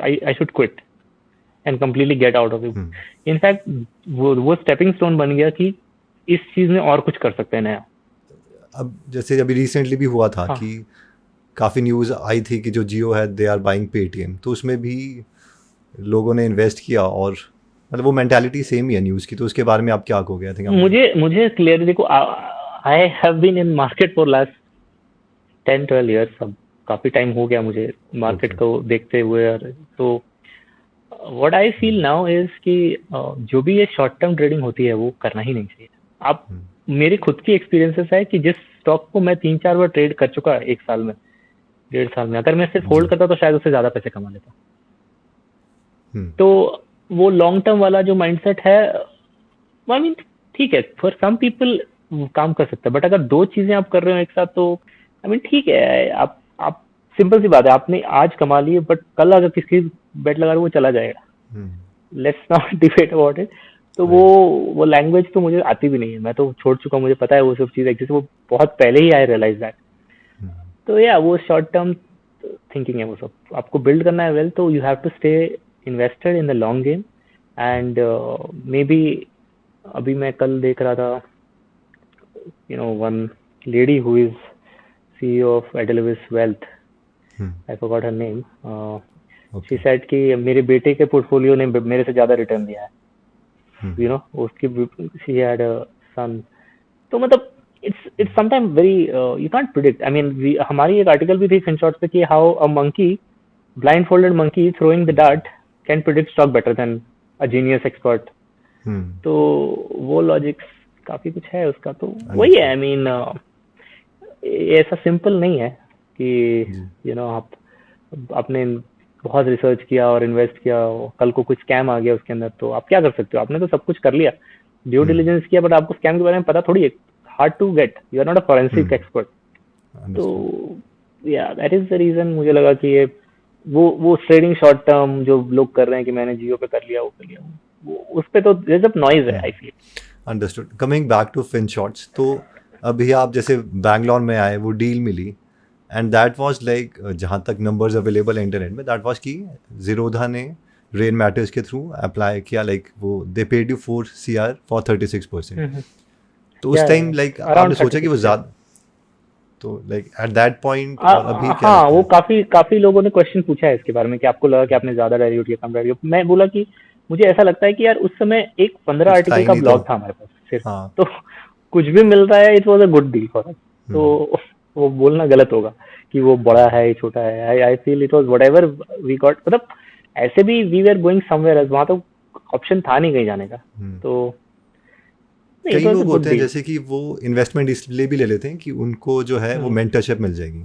I should quit and completely get out of it. In fact वो स्टेपिंग स्टोन बन गया कि इस चीज में और कुछ कर सकते हैं नया. अब जैसे अभी रिसेंटली भी हुआ था कि काफ़ी न्यूज़ आई थी कि जो जियो है दे आर बाइंग पेटीएम, तो उसमें भी लोगों ने इन्वेस्ट किया और मतलब वो मेंटालिटी सेम ही है न्यूज़ की. तो उसके बारे में आप क्या कहोगे? आई थिंक मुझे क्लियरली देखो, I have been in market for last 10-12 years. अब काफी टाइम हो गया मुझे मार्केट को देखते हुए. तो what I feel now is कि जो भी ये शॉर्ट टर्म ट्रेडिंग होती है वो करना ही नहीं चाहिए. आप मेरी खुद की एक्सपीरियंसेस है कि जिस स्टॉक को मैं 3-4 बार ट्रेड कर चुका एक साल में, 1.5 साल में, अगर मैं सिर्फ होल्ड करता तो शायद उससे ज्यादा पैसे कमा लेता. तो वो लॉन्ग टर्म वाला जो माइंडसेट है, आई मीन ठीक है, फॉर सम पीपल काम कर सकता है. बट अगर दो चीजें आप कर रहे हो एक साथ तो आई मीन ठीक है. आप सिंपल सी बात है, आपने आज कमा लिए बट कल अगर किसी बेट लगा वो चला जाएगा. Let's not debate about it. तो वो लैंग्वेज तो मुझे आती भी नहीं है, मैं तो छोड़ चुका हूँ. मुझे पता है वो सब चीज़ एग्जिस्ट, वो बहुत पहले ही आई रियलाइज दैट. तो या वो शॉर्ट टर्म थिंकिंग है वो सब. आपको बिल्ड करना है वेल्थ तो you have to stay invested in the long game. And maybe अभी मैं कल देख रहा था, you know, one lady who is CEO of Edelweiss Wealth, I forgot her name. She said कि मेरे बेटे के पोर्टफोलियो ने मेरे से ज्यादा रिटर्न दिया है. You know, उसकी she had a son. तो मतलब it's sometimes very you can't predict. I mean, हमारी एक आर्टिकल भी थी FinShots पे कि how a monkey, blindfolded monkey throwing the dart can predict stock better than a genius expert. तो वो लॉजिक्स काफी कुछ है उसका. तो वही है, I mean, ऐसा सिंपल नहीं है कि you know आपने बहुत रिसर्च किया और इन्वेस्ट किया, कल को कुछ स्कैम आ गया उसके अंदर तो आप क्या कर सकते हो. आपने तो सब कुछ कर लिया, ड्यू डिलिजेंस किया, बट आपको स्कैम के बारे में पता थोड़ी है. Hard to get, you are not a forensic expert. तो yeah that is the reason मुझे लगा कि ये वो ट्रेडिंग शॉर्ट टर्म जो लोग कर रहे हैं कि मैंने जियो पे कर लिया, वो कर लिया, वो उस पे तो देयर इज अ नॉइज है, I feel. Understood. Coming back to FinShots, तो अभी आप जैसे बैंगलोर में आए, वो डील मिली एंड दैट वाज लाइक, जहाँ तक नंबर्स अवेलेबल है इंटरनेट में, दैट वाज कि ज़ीरोधा ने रेन मैटर्स के थ्रू अप्लाई किया, लाइक वो they paid you 4 CR for 36%. तो उस टाइम लाइक आपने सोचा कि वो ज़्यादा, तो लाइक एट दैट पॉइंट अभी क्या? हाँ, वो काफी लोगों ने क्वेश्चन पूछा है इसके बारे में कि आपको लगा कि आपने ज्यादा डायल्यूट किया, कम डायल्यूट. मैं बोला कि मुझे ऐसा लगता है कि यार उस समय एक 15 आर्टिकल का ब्लॉग था हमारे पास सिर्फ. तो कुछ भी मिल रहा है, it was a good deal for us. तो वो बोलना गलत होगा कि वो बड़ा है छोटा है. I feel it was whatever we got. मतलब ऐसे भी we were going somewhere else, वहां तो ऑप्शन था नहीं कहीं जाने का. तो कई लोग होते हैं जैसे कि वो इन्वेस्टमेंट इसलिए भी ले लेते हैं कि उनको जो है वो मेंटरशिप मिल जाएगी.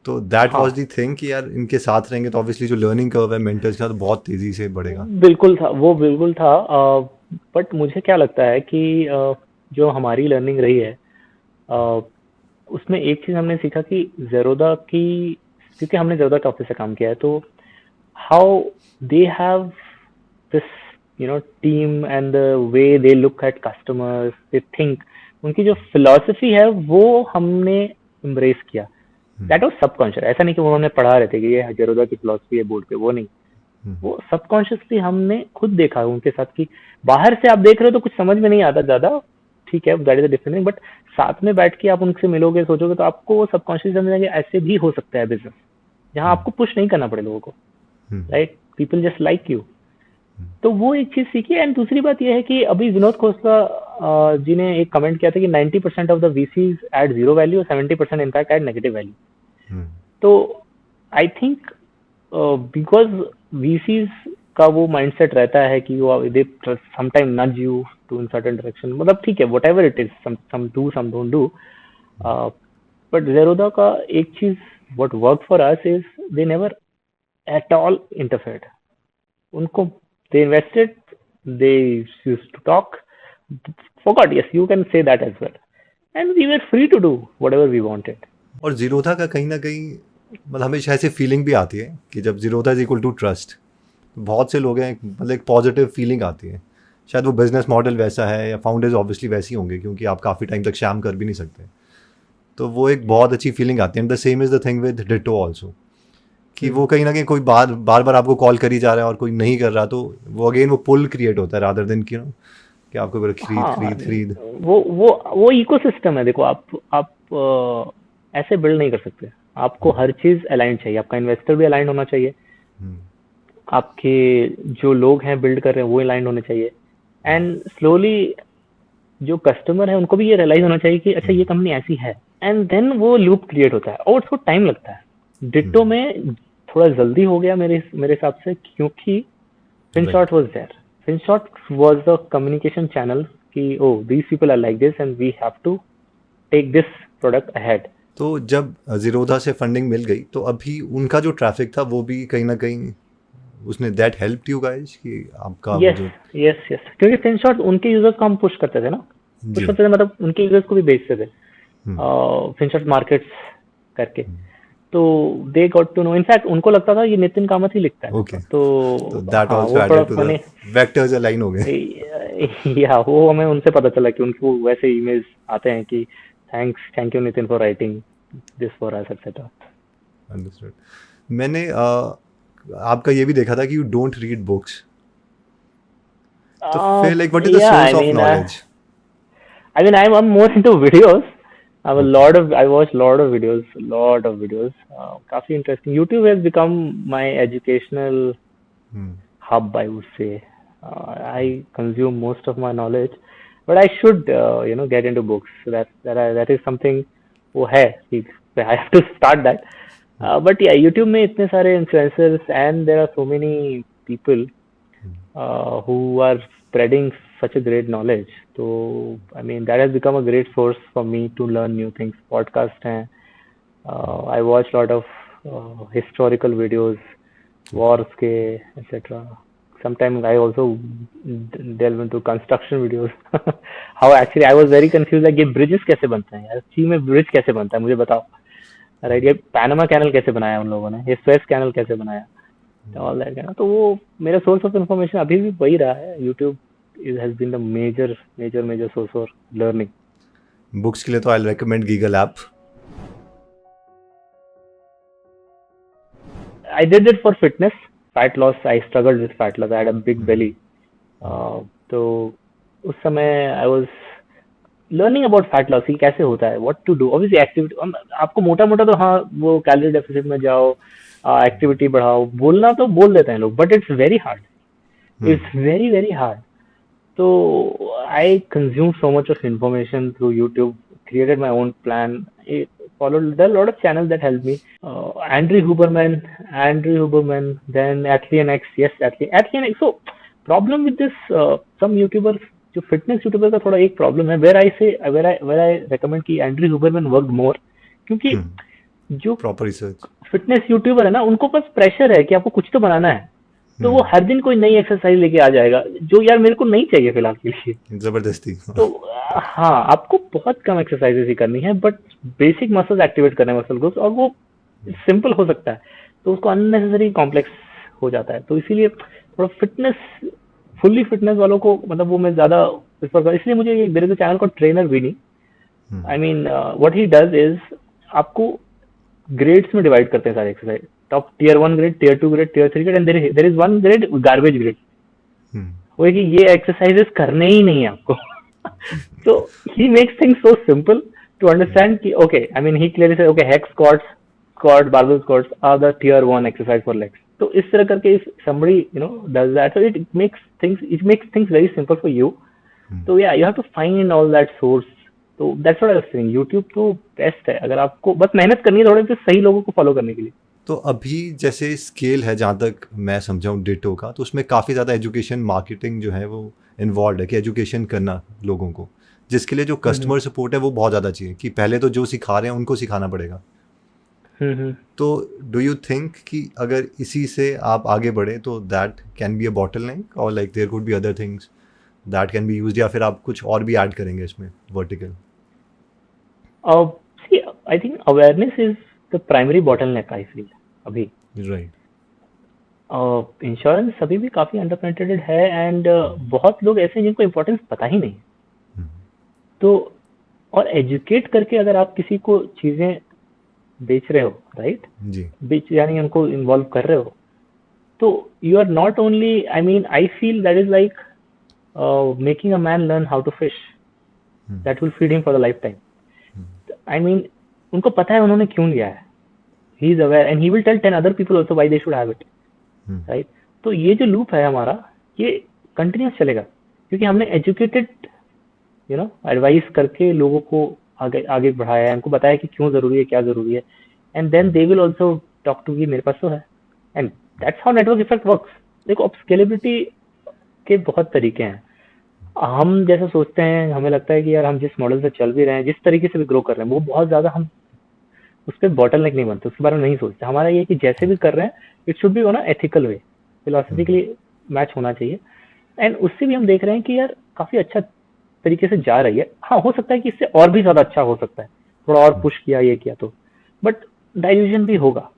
तो दैट वाज द थिंग कि यार इनके साथ रहेंगे तो ऑब्वियसली जो लर्निंग कर्व है मेंटर्स का तो बहुत तेजी से बढ़ेगा. बिल्कुल था. बट मुझे क्या लगता है कि जो हमारी लर्निंग रही है उसमें एक चीज हमने सीखा कि ज़ेरोधा की, क्योंकि हमने ज़ेरोधा के ऑफिस से काम किया है, तो how they have this you know team and the way they look at customers, they think, उनकी जो फिलॉसफी है वो हमने एम्ब्रेस किया. That was subconscious. ऐसा नहीं कि वो हमने पढ़ा रहे थे कि ये ज़ेरोधा की फिलॉसफी है बोर्ड पे, वो नहीं. वो सबकॉन्शियसली हमने खुद देखा उनके साथ कि बाहर से आप देख रहे हो तो कुछ समझ में नहीं आता ज्यादा, ठीक है, that is a different thing. But साथ में बैठ के आप उनसे मिलोगे, सोचोगे, तो आपको वो सबकॉन्शियस समझेंगे ऐसे भी हो सकता है बिजनेस, जहाँ आपको पुश नहीं करना पड़े लोगों को, right. People just like you. तो वो एक चीज सीखी. एंड दूसरी बात यह है कि अभी विनोद खोसला जी ने एक कमेंट किया था कि 90% of the VCs add zero value, 70% in fact add negative value. तो आई थिंक बिकॉज VCs का वो माइंडसेट रहता है कि they sometime nudge you to in certain direction. मतलब ठीक है, whatever it is, some do some don't do. But Zerodha का एक चीज what work for us is they never at all interfered. उनको they invested, they used to talk, forgot, yes, you can say that as well, and we were free to do whatever we wanted. और ज़ीरोधा का कहीं ना कहीं मतलब हमेशा ऐसी फीलिंग भी आती है कि जब Zerodha is equal to trust, बहुत से लोग हैं, मतलब एक पॉजिटिव फीलिंग आती है। शायद वो बिजनेस मॉडल वैसा है या फाउंडर्स ऑब्वियसली वैसे ही होंगे, क्योंकि आप काफ़ी टाइम तक शाम कर भी नहीं सकते। तो वो एक बहुत अच्छी फीलिंग आती है। And the same is the thing with ditto also, कि वो कहीं ना कहीं कोई बार बार आपको कॉल करी जा रहा है और कोई नहीं कर रहा, तो वो अगेन वो पुल क्रिएट होता है रादर देन कि आपको अगर खरीद हाँ, खरीद खरीद। वो इकोसिस्टम है। देखो, आप ऐसे बिल्ड नहीं कर सकते। आपको हर चीज अलाइन चाहिए। आपका इन्वेस्टर भी अलाइन होना चाहिए, हम्म, आपके जो लोग हैं बिल्ड कर रहे हैं वो अलाइन होने चाहिए, एंड स्लोली जो कस्टमर है उनको भी ये रियलाइज होना चाहिए कि अच्छा ये कंपनी ऐसी है, एंड देन वो लूप क्रिएट होता है और उसको टाइम लगता है। डिट्टो में थोड़ा जल्दी हो गया मेरे मेरे हिसाब से, क्योंकि right. FinShot was there. FinShot was the communication channel कि oh these people are like this and we have to take this product ahead. तो जब जीरोधा से फंडिंग मिल गई, तो अभी उनका जो ट्रैफिक था वो भी कहीं ना कहीं उसने दैट हेल्प यू गाइस कि आपका वो Yes, जो। yes, yes. क्योंकि FinShot उनके यूजर्स को हम पुश करते थे ना, पुश जी। करते थे मतलब उनके यूजर्स को भी बेचते थे FinShot मार्केट्स करके। तो they got to know, in fact उनको लगता था ये नितिन कामत ही लिखता है। ओके, तो तो दैट हाँ, आल्सो वो थोड़ा added to the funny. Vectors align हो गए। या वो हमें उनसे पता चला कि उनको वैसे ईमेल्स आते हैं कि thank you Nitin for writing this for us etcetera. Understood. मैंने आपका ये भी देखा था कि यू डोंट रीड बुक्स, तो फिर like what is the Yeah, source of knowledge? I'm more into videos. I watch lot of videos. काफी interesting. YouTube has become my educational hub, I would say. I consume most of my knowledge, but I should, get into books. So that is something वो है कि I have to start that. But yeah, YouTube में इतने सारे influencers and there are so many people who are spreading such a great knowledge. So I mean that has become a great source for me to learn new things. Podcast हैं, I watch a lot of historical videos, wars के etc. Sometimes I also delve into construction videos. How actually I was very confused, like ये bridges कैसे बनते हैं यार, सी में ब्रिज कैसे बनता है मुझे बताओ। राइट, ये पैनामा कैनल कैसे बनाया उन लोगों ने, ये स्वेस कैनल कैसे बनाया, ऑल दैट ना। तो वो मेरा सोर्स ऑफ इंफॉर्मेशन अभी भी वही रहा है। YouTube has been the major major major source for learning. Books के लिए तो आई रेकमेंड गीगल app. I did it for fitness, fat loss. I struggled with fat loss. I had a big belly. तो उस समय I was learning about fat loss कि कैसे होता है, what to do. Obviously activity, आपको मोटा मोटा तो हाँ वो कैलोरी डेफिसिट में जाओ, एक्टिविटी बढ़ाओ, बोलना तो बोल देते हैं लोग, but it's very hard, it's very very hard. So I consumed so much of information through YouTube, created my own plan. I followed, there are a lot of channels that helped me. Andrew Huberman, then Athlean X, yes, Athlean X. So problem with this, some YouTubers, जो fitness YouTubers का थोड़ा एक problem है, where I recommend कि Andrew Huberman worked more, क्योंकि जो प्रॉपर रिसर्च। फिटनेस यूट्यूबर है ना, उनको बस प्रेशर है कि आपको कुछ तो बनाना है, तो वो हर दिन कोई नई एक्सरसाइज लेके आ जाएगा जो यार मेरे को नहीं चाहिए फिलहाल के लिए। जबरदस्ती। तो हाँ, आपको बहुत कम एक्सरसाइजेस ही करनी है, बट बेसिक मसल्स एक्टिवेट करने मसल ग्रुप्स, और वो सिंपल हो सकता है, तो उसको अननेसेसरी कॉम्प्लेक्स हो जाता है। तो इसीलिए थोड़ा फुल्ली फिटनेस वालों को मतलब वो मैं ज्यादा प्रेफर कर, इसलिए मुझे मेरे को चैनल का ट्रेनर भी नहीं। I mean what he does is आपको ग्रेड्स में डिवाइड करते हैं सारे exercise, top tier 1 grade, tier 2 grade, tier 3 grade, and there is one grade garbage grade. वो है कि ये एक्सरसाइजेस करने ही नहीं है आपको। तो he makes things so simple to understand कि okay, I mean he clearly से okay, hex squat barbell squats are the tier 1 exercise for legs. तो इस तरह करके if somebody does that, so it makes things very simple for you. तो yeah, you have to find all that source. तो that's what I was saying, YouTube तो बेस्ट है अगर आपको बस मेहनत करनी है थोड़े से सही लोगों को फॉलो करने के लिए। तो अभी जैसे स्केल है, जहाँ तक मैं समझाऊँ डिटो का, तो उसमें काफ़ी ज़्यादा एजुकेशन मार्केटिंग जो है वो इन्वॉल्व है, कि एजुकेशन करना लोगों को, जिसके लिए जो कस्टमर सपोर्ट है वो बहुत ज़्यादा चाहिए, कि पहले तो जो सिखा रहे हैं उनको सिखाना पड़ेगा। तो डू यू थिंक कि अगर इसी से आप आगे बढ़े तो that can be a bottleneck, और like there could be other things that can be used, या फिर आप कुछ और भी ऐड करेंगे इसमें vertical? See, I think awareness is the primary bottleneck, I feel, अभी। राइट। इंश्योरेंस अभी भी काफी अंडर पेनिट्रेटेड है एंड बहुत लोग ऐसे हैं जिनको इम्पोर्टेंस पता ही नहीं। तो और एजुकेट करके अगर आप किसी को चीजें बेच रहे हो, राइट, जी बेच यानी उनको इन्वॉल्व कर रहे हो, तो you are not only, I mean I feel that is like making a man learn how to fish that will feed him for the life time. I mean उनको पता है उन्होंने क्यों लिया है, he is aware and he will tell 10 other people also why they should have it, right. तो ये जो लूप है हमारा, ये कंटिन्यूस चलेगा क्योंकि हमने एजुकेटेड एडवाइस करके लोगों को आगे आगे बढ़ाया है, उनको बताया कि क्यों जरूरी है, क्या जरूरी है, and then they will also talk to, कि मेरे पास तो है, and that's how network effect works. देखो, अब स्केलेबिलिटी के बहुत तरीके हैं। हम जैसे सोचते हैं, हमें लगता है कि यार हम जिस मॉडल से चल भी रहे हैं, जिस तरीके से भी ग्रो कर रहे हैं, वो बहुत ज्यादा हम उस पर बॉटल नेक नहीं बनते, उसके बारे में नहीं सोचते। हमारा ये कि जैसे भी कर रहे हैं it should be on ethical way, philosophically match होना चाहिए, एंड उससे भी हम देख रहे हैं कि यार काफी अच्छा तरीके से जा रही है। हाँ, हो सकता है कि इससे और भी ज्यादा अच्छा हो सकता है, थोड़ा और पुश किया, ये किया तो, बट डाइल्यूजन भी होगा।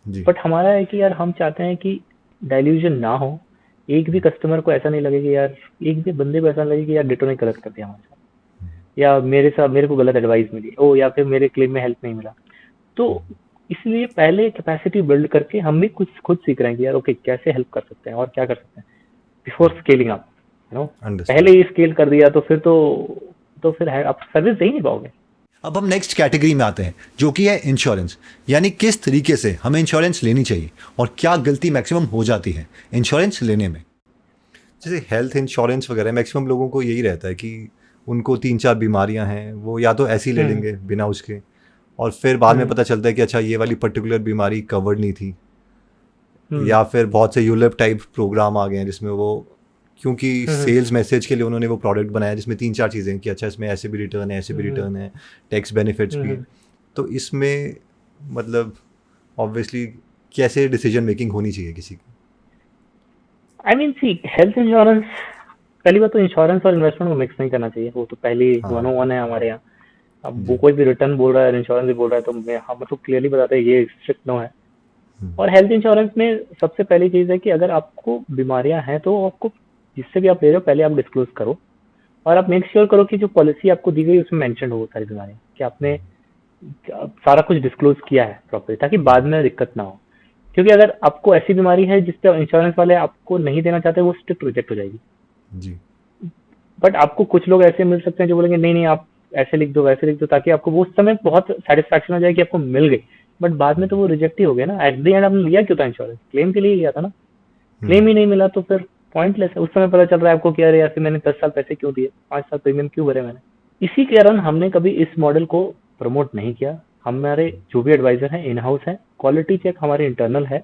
जी बट हमारा है कि यार हम चाहते हैं कि डाइल्यूजन ना हो, एक भी कस्टमर को ऐसा नहीं लगे कि यार, एक भी बंदे को ऐसा लगे कि यार डिटो ने गलत कर दिया हमारे साथ, या मेरे को गलत एडवाइस मिली, ओ या फिर मेरे क्लेम में हेल्प नहीं मिला। तो इसलिए पहले कैपेसिटी बिल्ड करके हम भी कुछ खुद सीख रहे हैं कि यार ओके, कैसे हेल्प कर सकते हैं और क्या कर सकते हैं बिफोर स्केलिंग अप, अंडरस्टूड। पहले ही स्केल कर दिया तो फिर आप सर्विस दे ही नहीं पाओगे। अब हम नेक्स्ट कैटेगरी में आते हैं जो कि है इंश्योरेंस, यानी किस तरीके से हमें इंश्योरेंस लेनी चाहिए और क्या गलती मैक्सिमम हो जाती है इंश्योरेंस लेने में। जैसे हेल्थ इंश्योरेंस वगैरह मैक्सिमम लोगों को यही रहता है कि उनको 3-4 बीमारियां हैं, वो या तो ऐसे ही ले लेंगे बिना उसके, और फिर बाद में पता चलता है कि अच्छा ये वाली पर्टिकुलर बीमारी कवर्ड नहीं थी, या फिर बहुत से यूलिप टाइप प्रोग्राम आ गए हैं जिसमें वो, क्योंकि सेल्स मैसेज के लिए उन्होंने वो प्रोडक्ट बनाया जिसमें 3-4 चीज़ें हैं कि अच्छा इसमें ऐसे भी रिटर्न है, ऐसे भी रिटर्न है, टैक्स बेनिफिट्स भी है। तो इसमें मतलब ऑब्वियसली कैसे डिसीजन मेकिंग होनी चाहिए किसी की। I mean see, health insurance, पहली बात तो इंश्योरेंस और इन्वेस्टमेंट को मिक्स नहीं करना चाहिए, वो तो पहली 101 है हमारे यहाँ। अब वो कोई भी रिटर्न बोल रहा है, इंश्योरेंस भी बोल रहा है, तो हम तो क्लियरली बताते हैं ये स्ट्रिक्ट नो है। और हेल्थ इंश्योरेंस में सबसे पहली चीज है कि अगर आपको बीमारियां हैं तो आपको, जिससे भी आप ले रहे हो, पहले आप डिस्क्लोज करो, और आप मेक श्योर करो कि जो पॉलिसी आपको दी गई उसमें मेंशन हो वो सारी बीमारियां, कि आपने सारा कुछ डिस्क्लोज किया है प्रॉपर्ली, ताकि बाद में दिक्कत ना हो। क्योंकि अगर आपको ऐसी बीमारी है जिस पे इंश्योरेंस वाले आपको नहीं देना चाहते, वो स्ट्रिक्ट रिजेक्ट हो जाएगी। जी बट आपको कुछ लोग ऐसे मिल सकते हैं जो बोलेंगे नहीं नहीं, आप ऐसे लिख दो, वैसे लिख दो, ताकि आपको वो उस समय बहुत सेटिस्फैक्शन हो जाए कि आपको मिल गई, बट बाद में तो वो रिजेक्ट ही हो गया ना। एट द एंड आपने लिया क्यों था इंश्योरेंस? क्लेम के लिए लिया था ना। क्लेम ही नहीं मिला तो फिर पॉइंटलेस है। उस समय पता चल रहा है आपको कि अरे यार मैंने 10 साल पैसे क्यों दिए, 5 साल प्रीमियम क्यों भरे मैंने। इसी कारण हमने कभी इस मॉडल को प्रमोट नहीं किया। हमारे जो भी एडवाइजर हैं इन हाउस है, क्वालिटी चेक हमारे इंटरनल है,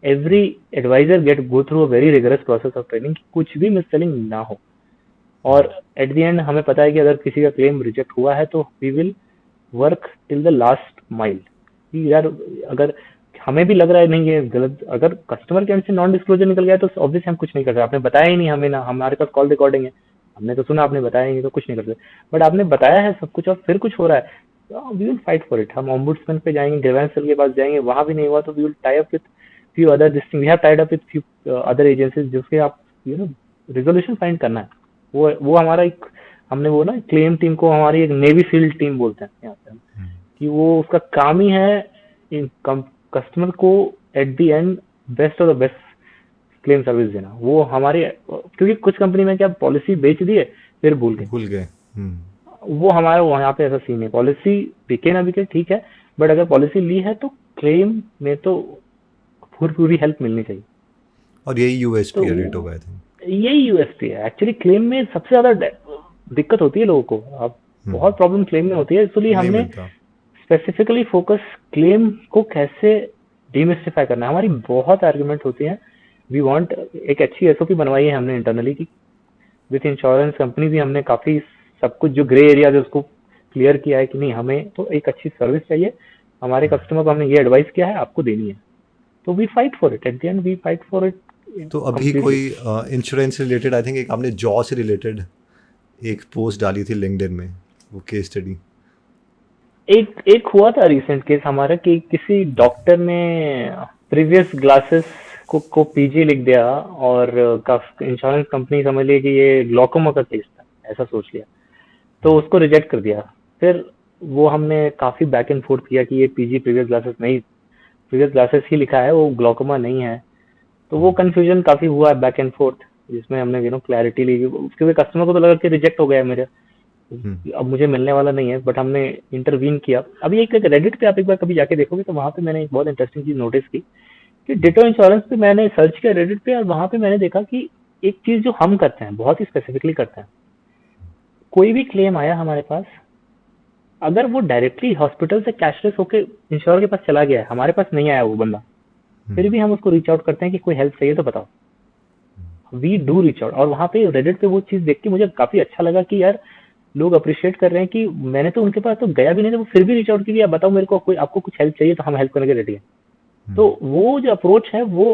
every advisor get go through a very rigorous process of training, कुछ भी मिससेलिंग ना हो। और एट द एंड हमें पता है कि अगर किसी का क्लेम रिजेक्ट हुआ है तो we will work till the last mile. यार अगर हमें भी लग रहा है नहीं ये गलत, अगर कस्टमर के एंड से नॉन डिस्क्लोजर निकल गया तो ऑब्वियसली हम कुछ नहीं कर सकते। आपने बताया ही नहीं हमें, ना हमारे पास कॉल रिकॉर्डिंग है, हमने तो सुना, आपने बताया ही नहीं, तो कुछ नहीं कर सकते। बट आपने बताया है सब कुछ और फिर कुछ हो रहा है, we will fight for it. हम ऑम्बुड्समैन पे जाएंगे, ग्रीवेंस सेल के पास जाएंगे, वहां भी नहीं हुआ तो we will tie up with few other this thing, we have tied up with few other agencies जिसके आप रिजोल्यूशन फाइंड करना है। वो हमारा एक, हमने वो ना क्लेम टीम को हमारी एक नेवी सील टीम बोलते हैं यहाँ पे, कि वो उसका काम ही है कस्टमर को eight the and best of the best claim service देना। वो हमारे, क्योंकि कुछ कंपनी में क्या पॉलिसी बेच दिए फिर भूल गए, वो हमारा वहाँ पे ऐसा सीन है। पॉलिसी बिके ना बिके ठीक है, बट अगर पॉलिसी ली है तो क्लेम में तो पूरी हेल्प मिलनी चाहिए। और यही यूएसपी तो है डिटो का, आई थिंक यही यूएसपी है एक्चुअली। क्लेम में सबसे ज्यादा दिक्कत होती है लोगों को, अब बहुत प्रॉब्लम क्लेम में होती है, इसलिए हमने स्पेसिफिकली फोकस क्लेम को कैसे डीमिस्टिफाई करना है। हमारी बहुत आर्गुमेंट होती है। वी वांट, एक अच्छी एसओपी बनवाई है हमने इंटरनली की विथ इंश्योरेंस कंपनी भी, हमने काफी सब कुछ जो ग्रे एरिया है उसको क्लियर किया है कि नहीं, हमें तो एक अच्छी सर्विस चाहिए, हमारे कस्टमर को हमने ये एडवाइस किया है, आपको देनी है, तो we fight for it. At the end we fight for it. तो अभी कोई इंश्योरेंस रिलेटेड, आई थिंक एक आपने जॉ से रिलेटेड एक पोस्ट डाली थी लिंक्डइन में, वो केस स्टडी एक हुआ था रिसेंट केस हमारा कि किसी डॉक्टर ने प्रीवियस ग्लासेस को पीजी लिख दिया और इंश्योरेंस कंपनी समझ ली कि ये ग्लॉकोमा का केस था, ऐसा सोच लिया, तो उसको रिजेक्ट कर दिया। फिर वो हमने काफी बैक एंड फोर्थ किया कि ये पीजी प्रीवियस ग्लासेस नहीं, प्रीवियस ग्लासेस ही लिखा है, वो ग्लॉकोमा नहीं है। तो वो कंफ्यूजन काफी हुआ बैक एंड फोर्थ, जिसमें हमने क्लैरिटी ली, क्योंकि कस्टमर को तो लगा कि रिजेक्ट हो गया है मेरे, अब मुझे मिलने वाला नहीं है, बट हमने इंटरवीन किया। अभी एक रेडिट पे आप एक बार कभी जाके देखोगे तो वहां पे मैंने एक बहुत इंटरेस्टिंग चीज नोटिस की कि डिटो इंश्योरेंस पे मैंने सर्च किया रेडिट पे, और वहां पे मैंने देखा कि एक चीज जो हम करते हैं, बहुत ही स्पेसिफिकली करते हैं, कोई भी क्लेम आया हमारे पास, अगर वो डायरेक्टली हॉस्पिटल से कैशलेस होके इंश्योर के पास चला गया है, हमारे पास नहीं आया वो बंदा, फिर भी हम उसको रीच आउट करते हैं कि कोई हेल्प चाहिए तो बताओ, वी डू रीच आउट। और वहां पे रेडिट पे वो चीज देख के मुझे काफी अच्छा लगा कि यार लोग अप्रिशिएट कर रहे हैं कि मैंने तो उनके पास तो गया भी नहीं था, वो फिर भी रीच आउट किया, बताओ मेरे को, कोई आपको कुछ हेल्प चाहिए तो हम हेल्प करने के रेडी हैं। तो वो जो अप्रोच है वो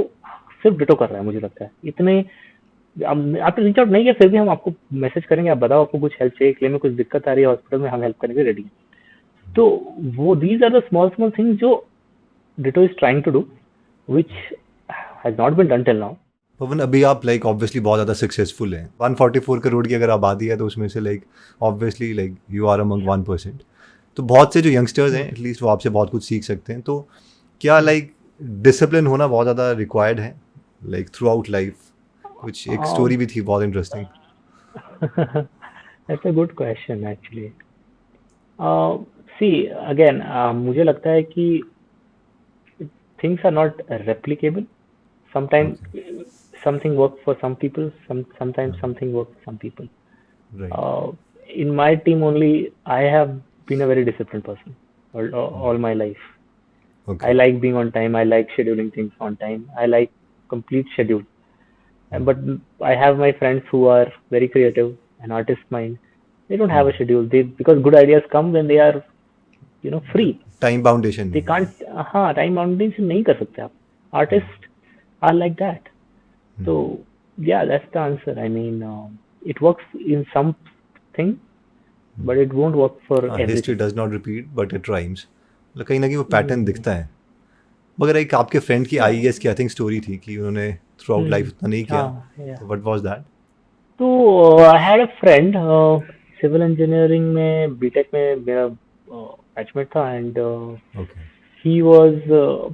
सिर्फ डिटो कर रहा है, मुझे लगता है। इतने आपने रीच आउट नहीं किया, फिर भी हम आपको मैसेज करेंगे, आप बताओ आपको कुछ हेल्प चाहिए, क्लेम में कुछ दिक्कत आ रही है हॉस्पिटल में, हम हेल्प करने के रेडी हैं। तो वो these are the small small things जो Ditto is trying to do, which has not been done till now. Pawan, अभी आप लाइक ऑब्वियसली बहुत ज़्यादा सक्सेसफुल हैं। 144 करोड़ की अगर आबादी है तो उसमें से like obviously like you are among 1%। तो बहुत से जो यंगस्टर्स हैं एटलीस्ट वो आपसे बहुत कुछ सीख सकते हैं। तो क्या लाइक डिसिप्लिन होना बहुत ज़्यादा रिक्वायर्ड है लाइक थ्रू आउट लाइफ? कुछ एक स्टोरी भी थी बहुत interesting. That's a good question actually. See again, मुझे लगता है कि things are not replicable. Sometimes something works for some people, sometimes something works for some people. Right. In my team only, I have been a very disciplined person all my life. Okay. I like being on time. I like scheduling things on time. I like complete schedule. But I have my friends who are very creative and artist mind. They don't have a schedule. Because good ideas come when they are free. Time boundation they can't, हाँ, टाइम बाउंडेशन नहीं कर सकते आप। Artist are like that. तो yeah that's the answer. I mean it works in some thing but it won't work for history everything. Does not repeat but it rhymes. मतलब कहीं ना कहीं वो पैटर्न दिखता है। मगर एक आपके फ्रेंड की आईएएस की आई थिंक स्टोरी थी कि उन्होंने थ्रू आउट लाइफ उतना नहीं किया। What was that? तो I had a friend, civil engineering में बीटेक में मेरा बैचमेट था, and okay. he was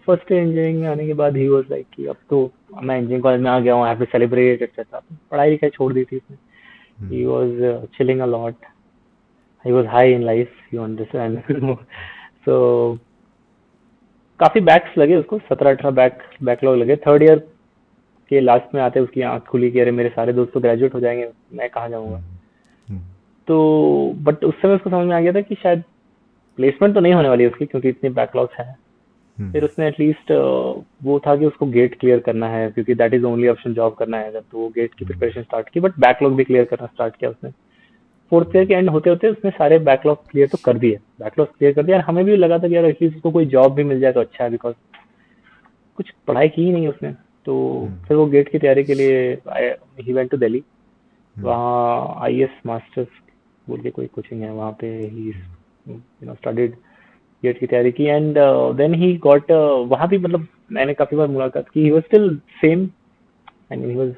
first year engineering में आने के बाद he was like कि अब तो मैं इंजीनियरिंग कॉलेज में आ गया हूँ, I have to celebrate etcetera. पढ़ाई लिखाई छोड़ दी थी उसने। he was chilling a lot, he was high in life, you understand. so काफी बैक्स लगे उसको, 17-18 बैकलॉग लगे। थर्ड ईयर के लास्ट में आते उसकी आंख खुली कि अरे मेरे सारे दोस्त तो ग्रेजुएट हो जाएंगे, मैं कहाँ जाऊंगा। तो बट उस समय उसको समझ में आ गया था कि शायद प्लेसमेंट तो नहीं होने वाली उसकी, क्योंकि इतने बैकलॉग्स हैं। फिर उसने एटलीस्ट वो था कि उसको गेट क्लियर करना है, क्योंकि that is only option job करना है अगर, तो वो गेट की प्रिपरेशन स्टार्ट की, बट बैकलॉग भी क्लियर करना स्टार्ट किया उसने। फोर्थ ईयर के एंड होते होते उसने सारे बैकलॉग क्लियर तो कर दिए, बैकलॉग क्लियर कर दिया। और हमें भी लगा था कि यार एटलीस्ट उसको कोई जॉब भी मिल जाए तो अच्छा है, बिकॉज कुछ पढ़ाई की ही नहीं उसने। तो फिर वो गेट की तैयारी के लिए ही वेंट टू दिल्ली, वहाँ आईएएस मास्टर्स बोल के कोई कोचिंग है, वहाँ पे ही स्टडीड, गेट की तैयारी की, एंड देन ही गॉट, वहाँ भी मतलब मैंने काफी बार मुलाकात की, he was still same, I mean he was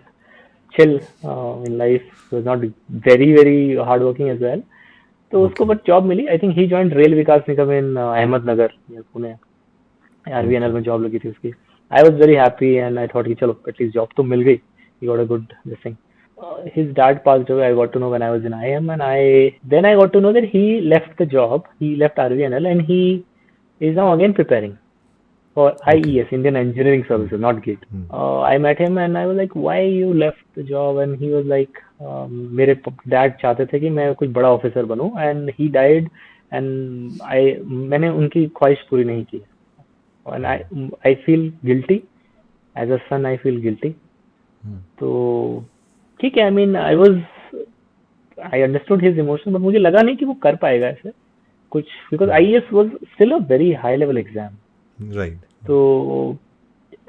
chill in life, he was not very very hard working as well. तो उसको बट जॉब मिली, I think he joined Rail Vikas Nigam in Ahmednagar, Pune, RVNL में जॉब लगी थी उसकी। I was very happy and I thought कि चलो एटलीस्ट जॉब तो मिल गई, he got a good this thing. His dad passed away, I got to know when I was in IM, and then I got to know that he left the job, he left RVNL, and he is now again preparing for IES, Indian Engineering Services, not GATE. I met him and I was like, why you left the job? And he was like, मेरे dad चाहते थे कि मैं कुछ बड़ा officer बनूं, and he died, and मैंने उनकी ख्वाहिश पूरी नहीं की, and I feel guilty, as a son I feel guilty. तो ठीक है, I mean I understood his emotion, but मुझे लगा नहीं कि वो कर पाएगा ऐसे कुछ, because IAS was still a very high level exam, right. तो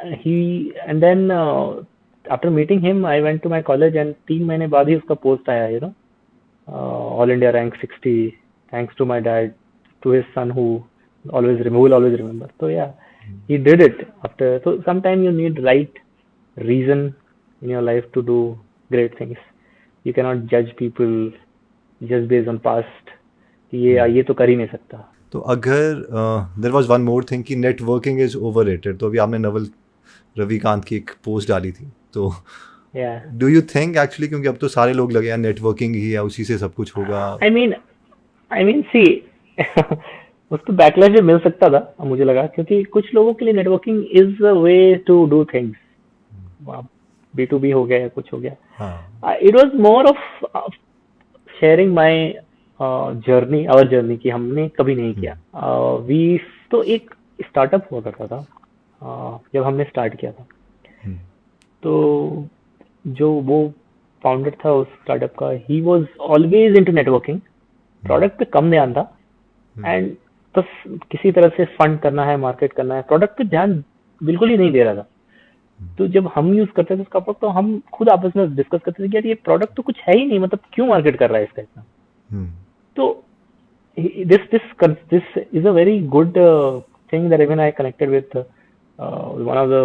he and then after meeting him I went to my college, and 3 महीने बाद ही उसका पोस्ट आया, all India rank 60, thanks to my dad, to his son who always will always remember. So yeah, he did it after. So sometime you need right reason in your life to do great things. You cannot judge people just based on past कि ये तो कर ही नहीं सकता. तो अगर there was one more thing कि नेटवर्किंग इज ओवररेटेड, तो अभी आपने नवल रविकांत की एक पोस्ट डाली थी, तो Yeah. Do you think actually, क्योंकि अब तो सारे लोग लगे हैं नेटवर्किंग ही है, उसी से सब कुछ होगा. I mean see उसको बैकलैश भी मिल सकता था मुझे लगा, क्योंकि कुछ लोगों के लिए networking is a way to do things. B2B हो गया या कुछ हो गया. हाँ. It was more of sharing my journey, our journey, कि हमने कभी नहीं किया. वी तो एक स्टार्टअप हुआ करता था जब हमने स्टार्ट किया था. तो जो वो फाउंडर था उस स्टार्टअप का, he was always into networking. Product पे कम ध्यान था एंड बस किसी तरह से फंड करना है, मार्केट करना है, प्रोडक्ट पे ध्यान बिल्कुल ही नहीं दे रहा था. तो जब हम यूज करते थे उसका प्रोडक्ट, तो हम खुद आपस में डिस्कस करते थे कि यार ये प्रोडक्ट तो कुछ है ही नहीं, मतलब क्यों मार्केट कर रहा है इसका इतना. तो this is a very good thing that even I connected with one of the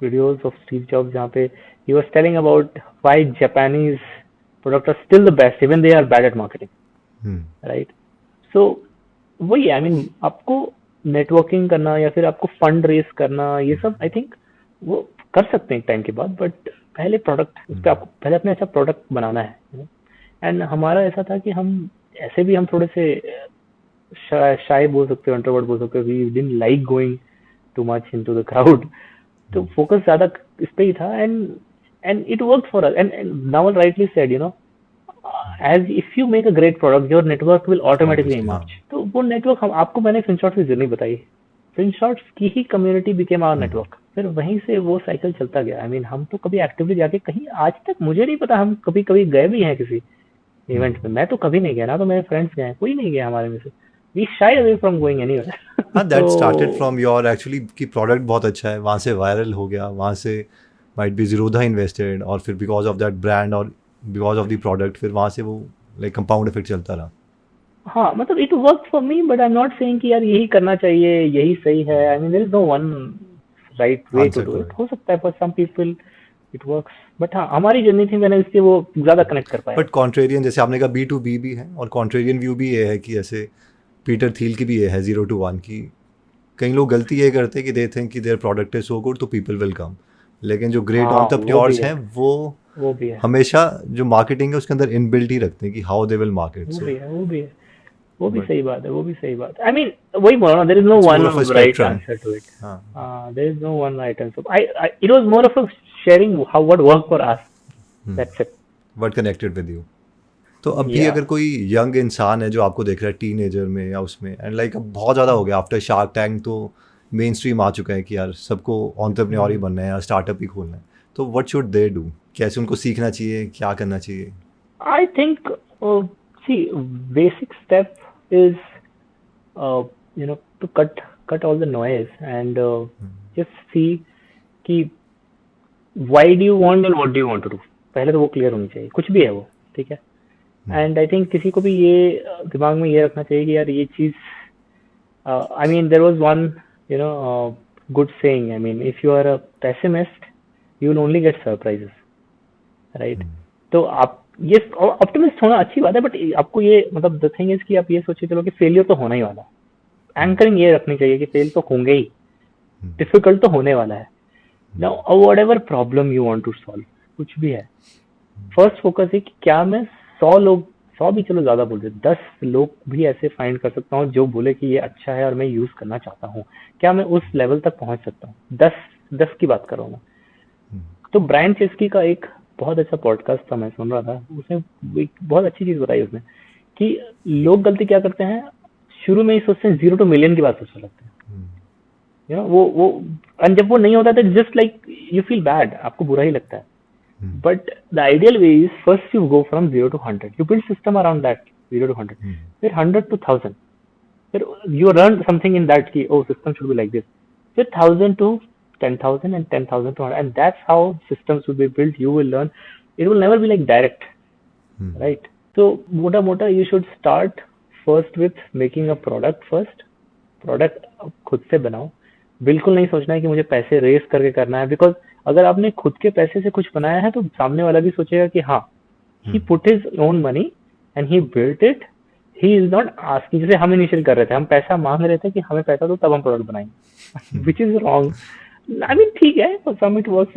videos of Steve Jobs, जहाँ पे he was telling about why Japanese products are still the best even they are bad at marketing. Right? So वही I mean आपको नेटवर्किंग करना या फिर आपको फंड रेस करना, ये सब आई थिंक वो कर सकते हैं टाइम के बाद, बट पहले प्रोडक्ट उस पर आपको पहले अपने अच्छा प्रोडक्ट बनाना है. एंड हमारा ऐसा था कि हम ऐसे भी हम थोड़े से शाय बोल सकते हो, इंट्रोवर्ट बोल सकते हो. We didn't like going too much into the crowd. तो फोकस ज्यादा इस पे ही था and it work for us. And Naval rightly said, you know, as if you make a great product your network will automatically emerge. तो वो नेटवर्क हम आपको, मैंने FinShots की जर्नी बताई, FinShots की ही कम्युनिटी became our network. फिर वहीं से वो साइकिल चलता गया. आई मीन हम तो कभी एक्टिवली जाके कहीं आज तक मुझे नहीं पता, हम कभी कभी गए भी हैं किसी इवेंट में. मैं तो कभी नहीं गया ना, तो मेरे फ्रेंड्स गए हैं, कोई नहीं गया हमारे में से. We shy away from going anywhere. हाँ, that started from your actually कि प्रोडक्ट बहुत अच्छा है, वहाँ से वायरल हो गया, वहाँ से माइट बी जीरोधा इन्वेस्टेड, और फिर बिकॉज ऑफ दैट ब्रांड और बिकॉज ऑफ द प्रोडक्ट फिर वहाँ से वो लाइक कंपाउंड इफेक्ट चलता रहा. हाँ, मतलब it work for me, but I am not saying कि यार यही करना चाहिए, यही सही है. I mean there is no one right way to do it. हो सकता है for some people it works, but हाँ हमारी जर्नी थी, मैंने इससे वो ज्यादा कनेक्ट कर पाया. बट कॉन्ट्रेरियन, जैसे आपने कहा B2B भी है, और कॉन्ट्रेरियन व्यू भी ये है कि ऐसे पीटर थील की भी ये है 0 to 1 की. कई लोग गलती ये करते हैं कि दे थिंक कि their product is so good तो पीपल विल कम, लेकिन जो ग्रेट एंटरप्रेन्योर्स हैं वो भी है. हमेशा जो मार्केटिंग है उसके अंदर इनबिल्ट ही रखते हैं कि हाउ दे विल मार्केट. वो भी सही बात है. आई मीन वही बोला ना, there is no one right answer to it. There is no one right answer. It was more of a sharing how what work for us, that's it, what connected with you. तो अभी अगर कोई यंग इंसान है जो आपको देख रहा है टीनेजर में या उसमें, एंड लाइक अब बहुत ज़्यादा हो गया आफ्टर शार्क टैंक, तो मेन स्ट्रीम आ चुका है कि यार सबको एंटरप्रेन्योर ही बनना है या स्टार्टअप ही खोलना है, तो व्हाट शुड दे डू? कैसे उनको सीखना चाहिए, क्या करना चाहिए? I think see basic step is you know to cut all the noise and just see कि why do you want and what do you want to do. पहले तो वो क्लियर होनी चाहिए, कुछ भी है वो, ठीक है. एंड आई थिंक किसी को भी ये दिमाग में ये रखना चाहिए कि यार ये चीज, I mean there was one you know good saying, I mean if you are a pessimist you will only get surprises, right. तो आप ये ऑप्टिमिस्ट होना अच्छी बात है, बट आपको ये मतलब द थिंग इज कि आप ये सोचिए चलो कि फेलियर तो होना ही वाला है. एंकरिंग ये रखनी चाहिए कि फेल तो होंगे ही, डिफिकल्ट तो होने वाला है. Now whatever problem you want to solve, कुछ भी है, फर्स्ट फोकस है कि क्या मैं 100 भी चलो ज्यादा बोल रहे, 10 लोग भी ऐसे फाइंड कर सकता हूँ जो बोले कि ये अच्छा है और मैं यूज करना चाहता हूँ. क्या मैं उस लेवल तक पहुंच सकता हूँ? 10 की बात कर रहा हूँ मैं. तो ब्रायन चेस्की का एक बहुत अच्छा पॉडकास्ट था, मैं सुन रहा था, उसने एक बहुत अच्छी चीज बताई उसने कि लोग गलती क्या करते हैं, शुरू में ही सोचते हैं 0 to million की बात सोचने लगते हैं. यू नो वो और जब वो नहीं होता तो just like you feel bad, आपको बुरा ही लगता है. But the ideal way is first you go from 0 to 100. You build system around that 0 to 100. Then 100 to 1000. Then you learn something in that key. Oh, system should be like this. Then 1000 to 10,000 and 10,000 to 100. And that's how systems will be built. You will learn. It will never be like direct, right? So mota you should start first with making a product first. Product खुद से बनाओ. बिल्कुल नहीं सोचना है कि मुझे पैसे रेस करके करना है, बिकॉज अगर आपने खुद के पैसे से कुछ बनाया है तो सामने वाला भी सोचेगा कि हाँ, he put his own money and he built it, he is not asking, जैसे हम इनिशियल कर रहे थे, हम पैसा मांग रहे थे कि हमें पैसा दो तब हम प्रोडक्ट बनाएंगे, which is wrong. I mean ठीक है, सम इट वर्क्स,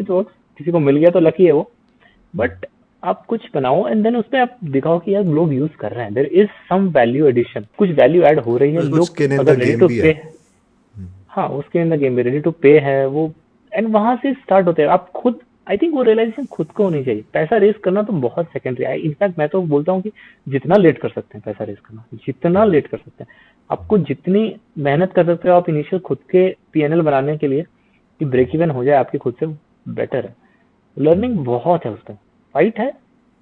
किसी को मिल गया तो लकी है वो, बट आप कुछ बनाओ एंड देन उसमें आप दिखाओ कि यार लोग यूज कर रहे हैं, there is some value addition, कुछ वैल्यू ऐड हो रही है, कुछ लोग स्किन इन अगर द रेडी गेम टू भी पे, है। हाँ उसके इन द गेम भी रेडी टू पे है वो, एंड वहां से स्टार्ट होते हैं आप खुद। आई थिंक वो रियलाइजेशन खुद को होनी चाहिए, पैसा रेस करना तो बहुत सेकेंडरी है, इनफैक्ट मैं तो बोलता हूँ कि जितना लेट कर सकते हैं पैसा रेस करना, जितना लेट कर सकते हैं, आपको जितनी मेहनत कर सकते हो आप इनिशियल खुद के पीएनएल बनाने के लिए कि ब्रेक इवन हो जाए आपके खुद से, बेटर है। लर्निंग बहुत है उसमें, फाइट है,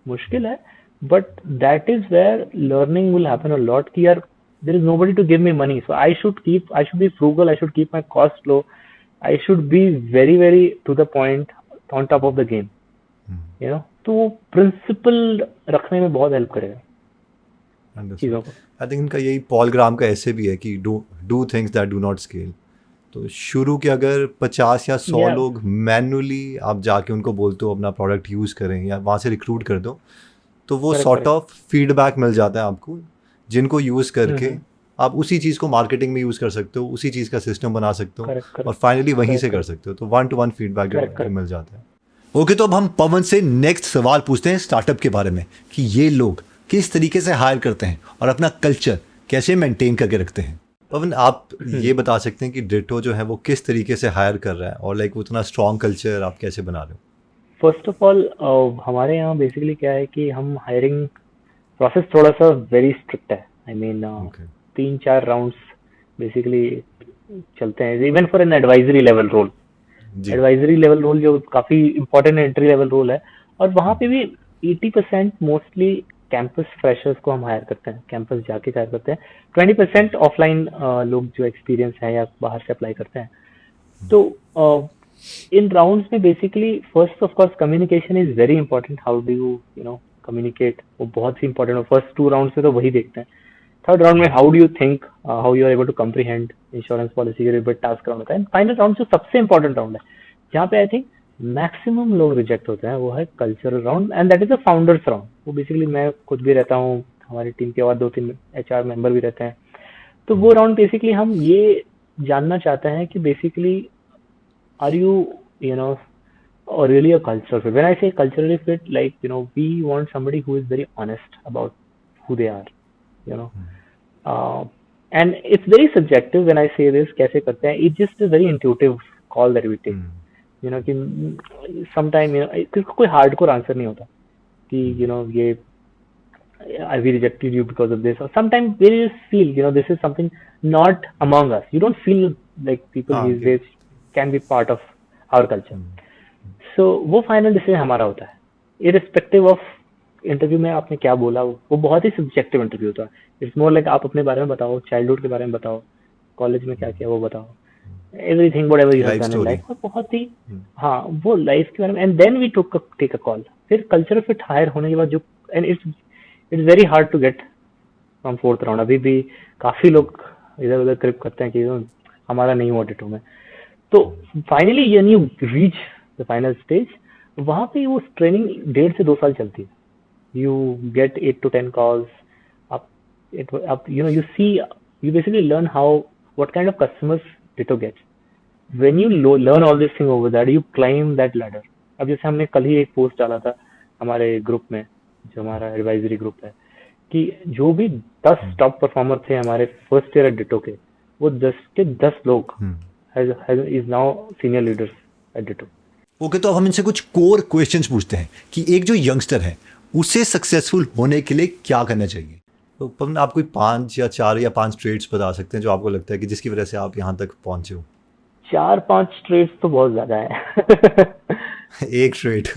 मुश्किल है, but that is where learning will happen a lot कि यार there is nobody to give me money, so I should be frugal, I should keep my costs low, I should be very very to the point, on top of the game, you know, तो वो प्रिंसिपल रखने में बहुत हेल्प करेगा चीजों को। आई थिंक इनका यही पॉल ग्राम का ऐसे भी है कि do things that do not scale. तो शुरू के अगर 50 या 100 Yeah. लोग मैनुअली आप जाके उनको बोलते हो अपना प्रोडक्ट यूज़ करें या वहाँ से रिक्रूट कर दो, तो वो Correct, sort correct. Of feedback मिल जाता है आपको, जिनको यूज़ करके आप उसी चीज़ को मार्केटिंग में यूज़ कर सकते हो, उसी चीज़ का सिस्टम बना सकते हो Correct, correct. और फाइनली वहीं Correct, से कर correct. सकते हो। तो 1-to-1 फीडबैक Correct, जो correct. मिल जाता है। ओके, तो अब हम पवन से नेक्स्ट सवाल पूछते हैं स्टार्टअप के बारे में कि ये लोग किस तरीके से हायर करते हैं और अपना कल्चर कैसे मेंटेन करके रखते हैं। पवन, आप ये बता सकते हैं कि डिटो जो है वो किस तरीके से हायर कर रहा है और लाइक उतना स्ट्रॉन्ग कल्चर आप कैसे बना रहे हो? फर्स्ट ऑफ ऑल हमारे यहाँ बेसिकली क्या है कि हम हायरिंग प्रोसेस थोड़ा सा वेरी स्ट्रिक्ट है। I mean Okay. 3-4 rounds basically चलते हैं, even for an advisory level role. जी। एडवाइजरी लेवल रोल जो काफी इंपॉर्टेंट एंट्री लेवल रोल है, और वहाँ पे भी 80% मोस्टली कैंपस फ्रेशर्स को हम हायर करते हैं, कैंपस जाके हायर करते हैं। 20% ऑफलाइन लोग जो एक्सपीरियंस है या बाहर से अप्लाई करते हैं। तो इन राउंड्स में basically first of course communication is very important, how do you know communicate, वो बहुत ही इंपॉर्टेंट है। फर्स्ट 2 राउंड्स में तो वही देखते हैं। थर्ड राउंड में how do you think, how you are able to comprehend insurance policy के रिलेटेड टास्क राउंड होता है। फाइनल राउंड जो सबसे इंपॉर्टेंट राउंड है, जहाँ पे आई थिंक मैक्सिमम लोग रिजेक्ट होते हैं, वो है cultural round, and that is the founders round. वो बेसिकली मैं खुद भी रहता हूँ, हमारी टीम के और 2-3 HR मेंबर भी रहते हैं। तो वो राउंड बेसिकली हम ये जानना चाहते हैं कि basically are you know, or really a cultural fit? When I say culturally fit, like, you know, we want somebody who is very honest about who they are, you know. And it's very subjective when I say this, कैसे करते हैं, it's just a very intuitive call that we take, you know, कि sometime, you know, इसका कोई hardcore answer नहीं होता कि, you know, ये we rejected you because of this, or sometimes we just feel, you know, this is something not among us. You don't feel like people these days can be part of our culture. So वो फाइनल डिसीजन हमारा होता है, इरिस्पेक्टिव ऑफ इंटरव्यू में आपने क्या बोला। वो बहुत ही सब्जेक्टिव इंटरव्यू होता है। इट्स मोर लाइक आप अपने बारे में बताओ, चाइल्डहुड के बारे में बताओ, कॉलेज में क्या किया वो बताओ, everything whatever you have done in life, बहुत ही हाँ वो लाइफ के बारे में। And then we take a call. फिर कल्चर फिट हायर होने के बाद जो, and it's very hard to get from 4th round. अभी भी काफी लोग इधर उधर क्रिप करते हैं कि हमारा नहीं हुआ डिटो में। तो finally when you reach the final stage, वहाँ पे वो ट्रेनिंग 1.5 से 2 साल चलती है। यू गेट 8 to 10 कॉल्स, आप you know you see, you basically learn how what kind of customers Ditto gets. When you learn all this thing over that, you climb that ladder. अब जैसे हमने कल ही एक पोस्ट डाला था हमारे ग्रुप में, जो हमारा एडवाइजरी ग्रुप है, कि जो भी 10 टॉप परफॉर्मर थे हमारे फर्स्ट ईयर डिटो के, वो 10 के 10 लोग is now senior leaders at Ditto. Okay, तो अब हम इनसे कुछ कोर क्वेश्चंस पूछते हैं कि एक जो यंगस्टर है उसे सक्सेसफुल होने के लिए क्या करना चाहिए। तो पवन, आप कोई 5 या 4 या 5 ट्रेड्स बता सकते हैं जो आपको लगता है कि जिसकी वजह से आप यहाँ तक पहुंचे हो? 4-5 ट्रेड्स तो बहुत ज्यादा है। एक ट्रेड।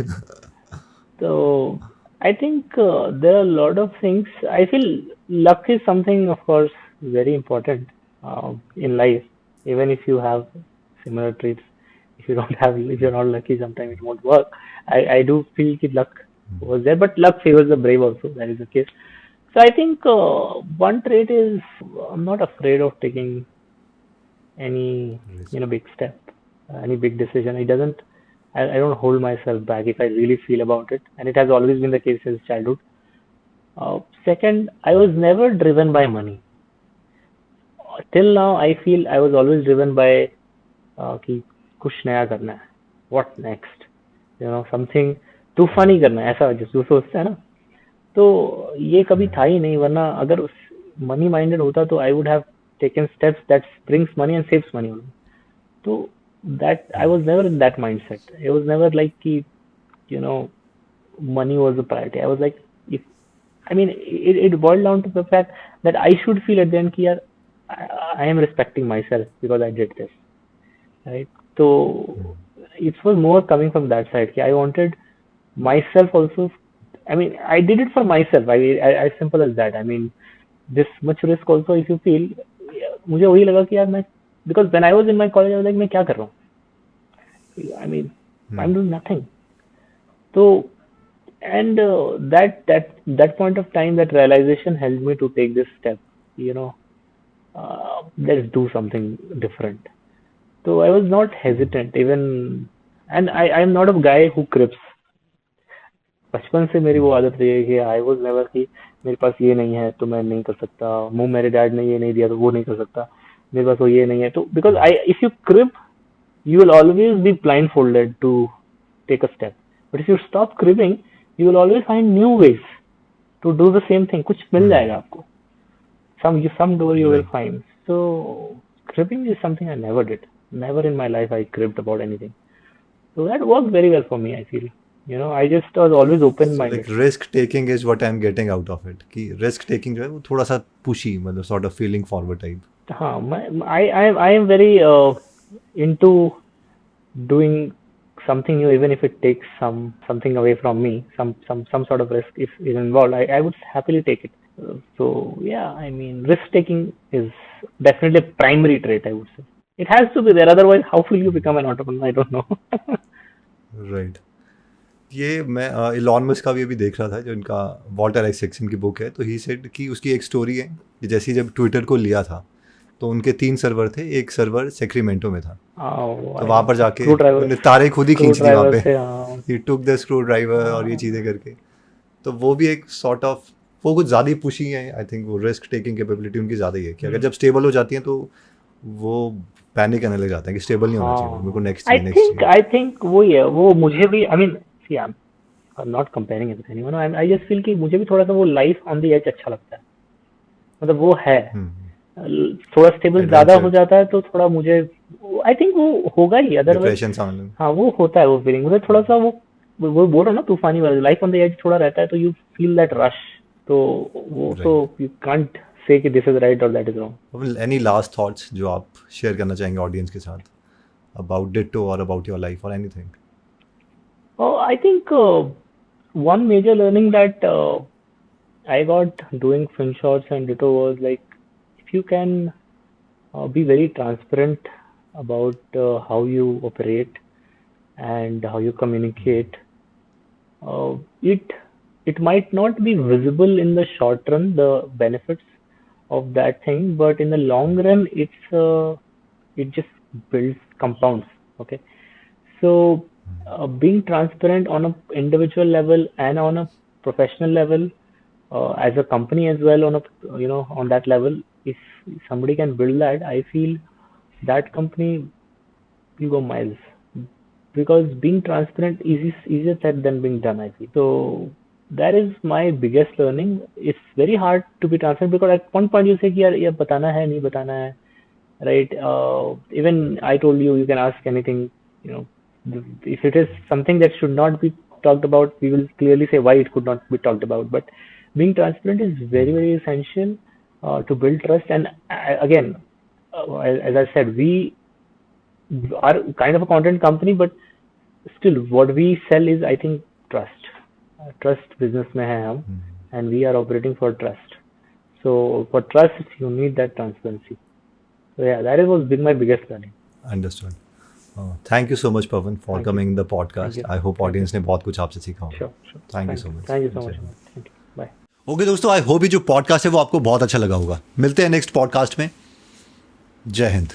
तो I think there are a lot of things. I feel luck is something, of course, very important in life. Even if you have similar traits, if you're not lucky, sometimes it won't work. I do feel that luck was there, but luck favors the brave also. That is the case. So I think one trait is, I'm not afraid of taking any big step, any big decision. It doesn't. I don't hold myself back if I really feel about it, and it has always been the case since childhood. Second, I was never driven by money. Till now, I feel I was always driven by कि कुछ नया करना है, what next, something तूफानी करना है, ऐसा जो सोचता है ना. तो ये कभी था ही नहीं, वरना अगर उस मनी माइंडेड होता तो I would have taken steps that brings money and saves money. तो that I was never in that mindset. It was never like कि money was a priority. I was like, it boiled down to the fact that I should feel at the end कि यार I am respecting myself because I did this, right? So it was more coming from that side. I wanted myself also. I did it for myself. As simple as that. This much risk also, if you feel, मुझे वही लगा कि यार मैं, because when I was in my college, I was like, मैं क्या कर रहा हूँ? I'm doing nothing. So, and that point of time, that realization helped me to take this step. Let's do something different. So I was not hesitant even, and I'm not a guy who crips. बचपन से मेरी वो आदत रही है कि आई वॉज नेवर कि मेरे पास ये नहीं है तो मैं नहीं कर सकता, मेरे डैड ने ये नहीं दिया तो वो नहीं कर सकता, मेरे पास वो ये नहीं है तो, because if you creep you will always be blindfolded to take a step. But if you stop cribbing, you will always find new ways to do the same thing. कुछ मिल जाएगा आपको. Some door you will find. So cribbing is something I never did. Never in my life I cribbed about anything. So that worked very well for me, I feel. I just was always open-minded. Like risk taking is what I'm getting out of it. कि risk taking जो है वो थोड़ा सा pushy, मतलब sort of feeling forward type. हाँ, I am very into doing something new, even if it takes something away from me, some sort of risk if is involved. I would happily take it. So yeah, risk taking is definitely a primary trait, I would say. It has to be there, otherwise how will you become an entrepreneur? I don't know. Right. ये मैं इलॉन मस्क का भी अभी देख रहा था, जो इनका वॉल्टर आइजैक्सन की बुक है, तो ही सेड कि उसकी एक स्टोरी है कि जैसे जब ट्विटर को लिया था तो उनके 3 सर्वर थे, एक सर्वर सेक्रेमेंटो में था, तो वहाँ पर जाके उन्होंने तारे खुद ही खींच दी वहाँ पे, ही टुक द स्क्रू ड्राइवर और ये चीज़ें करके. तो वो भी एक सॉर्ट ऑफ, वो कुछ ज़्यादा ही पुशी है. आई थिंक वो रिस्क टेकिंग कैपेबिलिटी उनकी ज़्यादा ही है कि अगर जब स्टेबल हो जाती हैं तो वो पैनिक करने लग जाते हैं कि स्टेबल नहीं होना चाहिए, मेरे को नेक्स्ट आई थिंक वो ही है. वो मुझे भी see, I'm not comparing it with anyone. I just feel कि मुझे भी थोड़ा सा वो लाइफ ऑन द एज अच्छा लगता है, मतलब वो है. थोड़ा स्टेबल ज्यादा हो जाता है तो थोड़ा मुझे आई थिंक वो होगा ही, अदरवाइज हाँ वो होता है वो फीलिंग. मुझे थोड़ा सा वो बोल रहा हूँ ना तूफानी वाला, लाइफ ऑन द एज थोड़ा रहता है तो यू फील दैट रश. तो वो तो यू कांट से कि दिस इज राइट और that is wrong. Any last thoughts जो आप शेयर करना चाहेंगे ऑडियंस के साथ अबाउट डिट्टो और अबाउट योर लाइफ और anything? I think one major learning that I got doing FinShots and Ditto was like, if you can be very transparent about how you operate and how you communicate, it might not be visible in the short run, the benefits of that thing, but in the long run, it just builds compounds. Okay, so being transparent on an individual level and on a professional level, as a company as well, on a on that level, if somebody can build that, I feel that company will go miles, because being transparent is easier said than being done, I feel. So that is my biggest learning. It's very hard to be transparent because at one point you say कि यार ये बताना है नहीं बताना है, right? Even I told you can ask anything, if it is something that should not be talked about, we will clearly say why it could not be talked about. But being transparent is very, very essential to build trust. And again, as I said, we are kind of a content company, but still what we sell is, I think, trust. Trust business mein hai hum, and we are operating for trust. So for trust, you need that transparency. So yeah, that was my biggest learning. Understood. Thank you so much, Pavan, for coming in the podcast. I hope audience ने बहुत कुछ आपसे सीखा होगा. Sure. Thank you so much. Thank you so much. Thank you. Bye. Okay दोस्तों, आई होप ये जो पॉडकास्ट है वो आपको बहुत अच्छा लगा होगा. मिलते हैं नेक्स्ट पॉडकास्ट में. जय हिंद.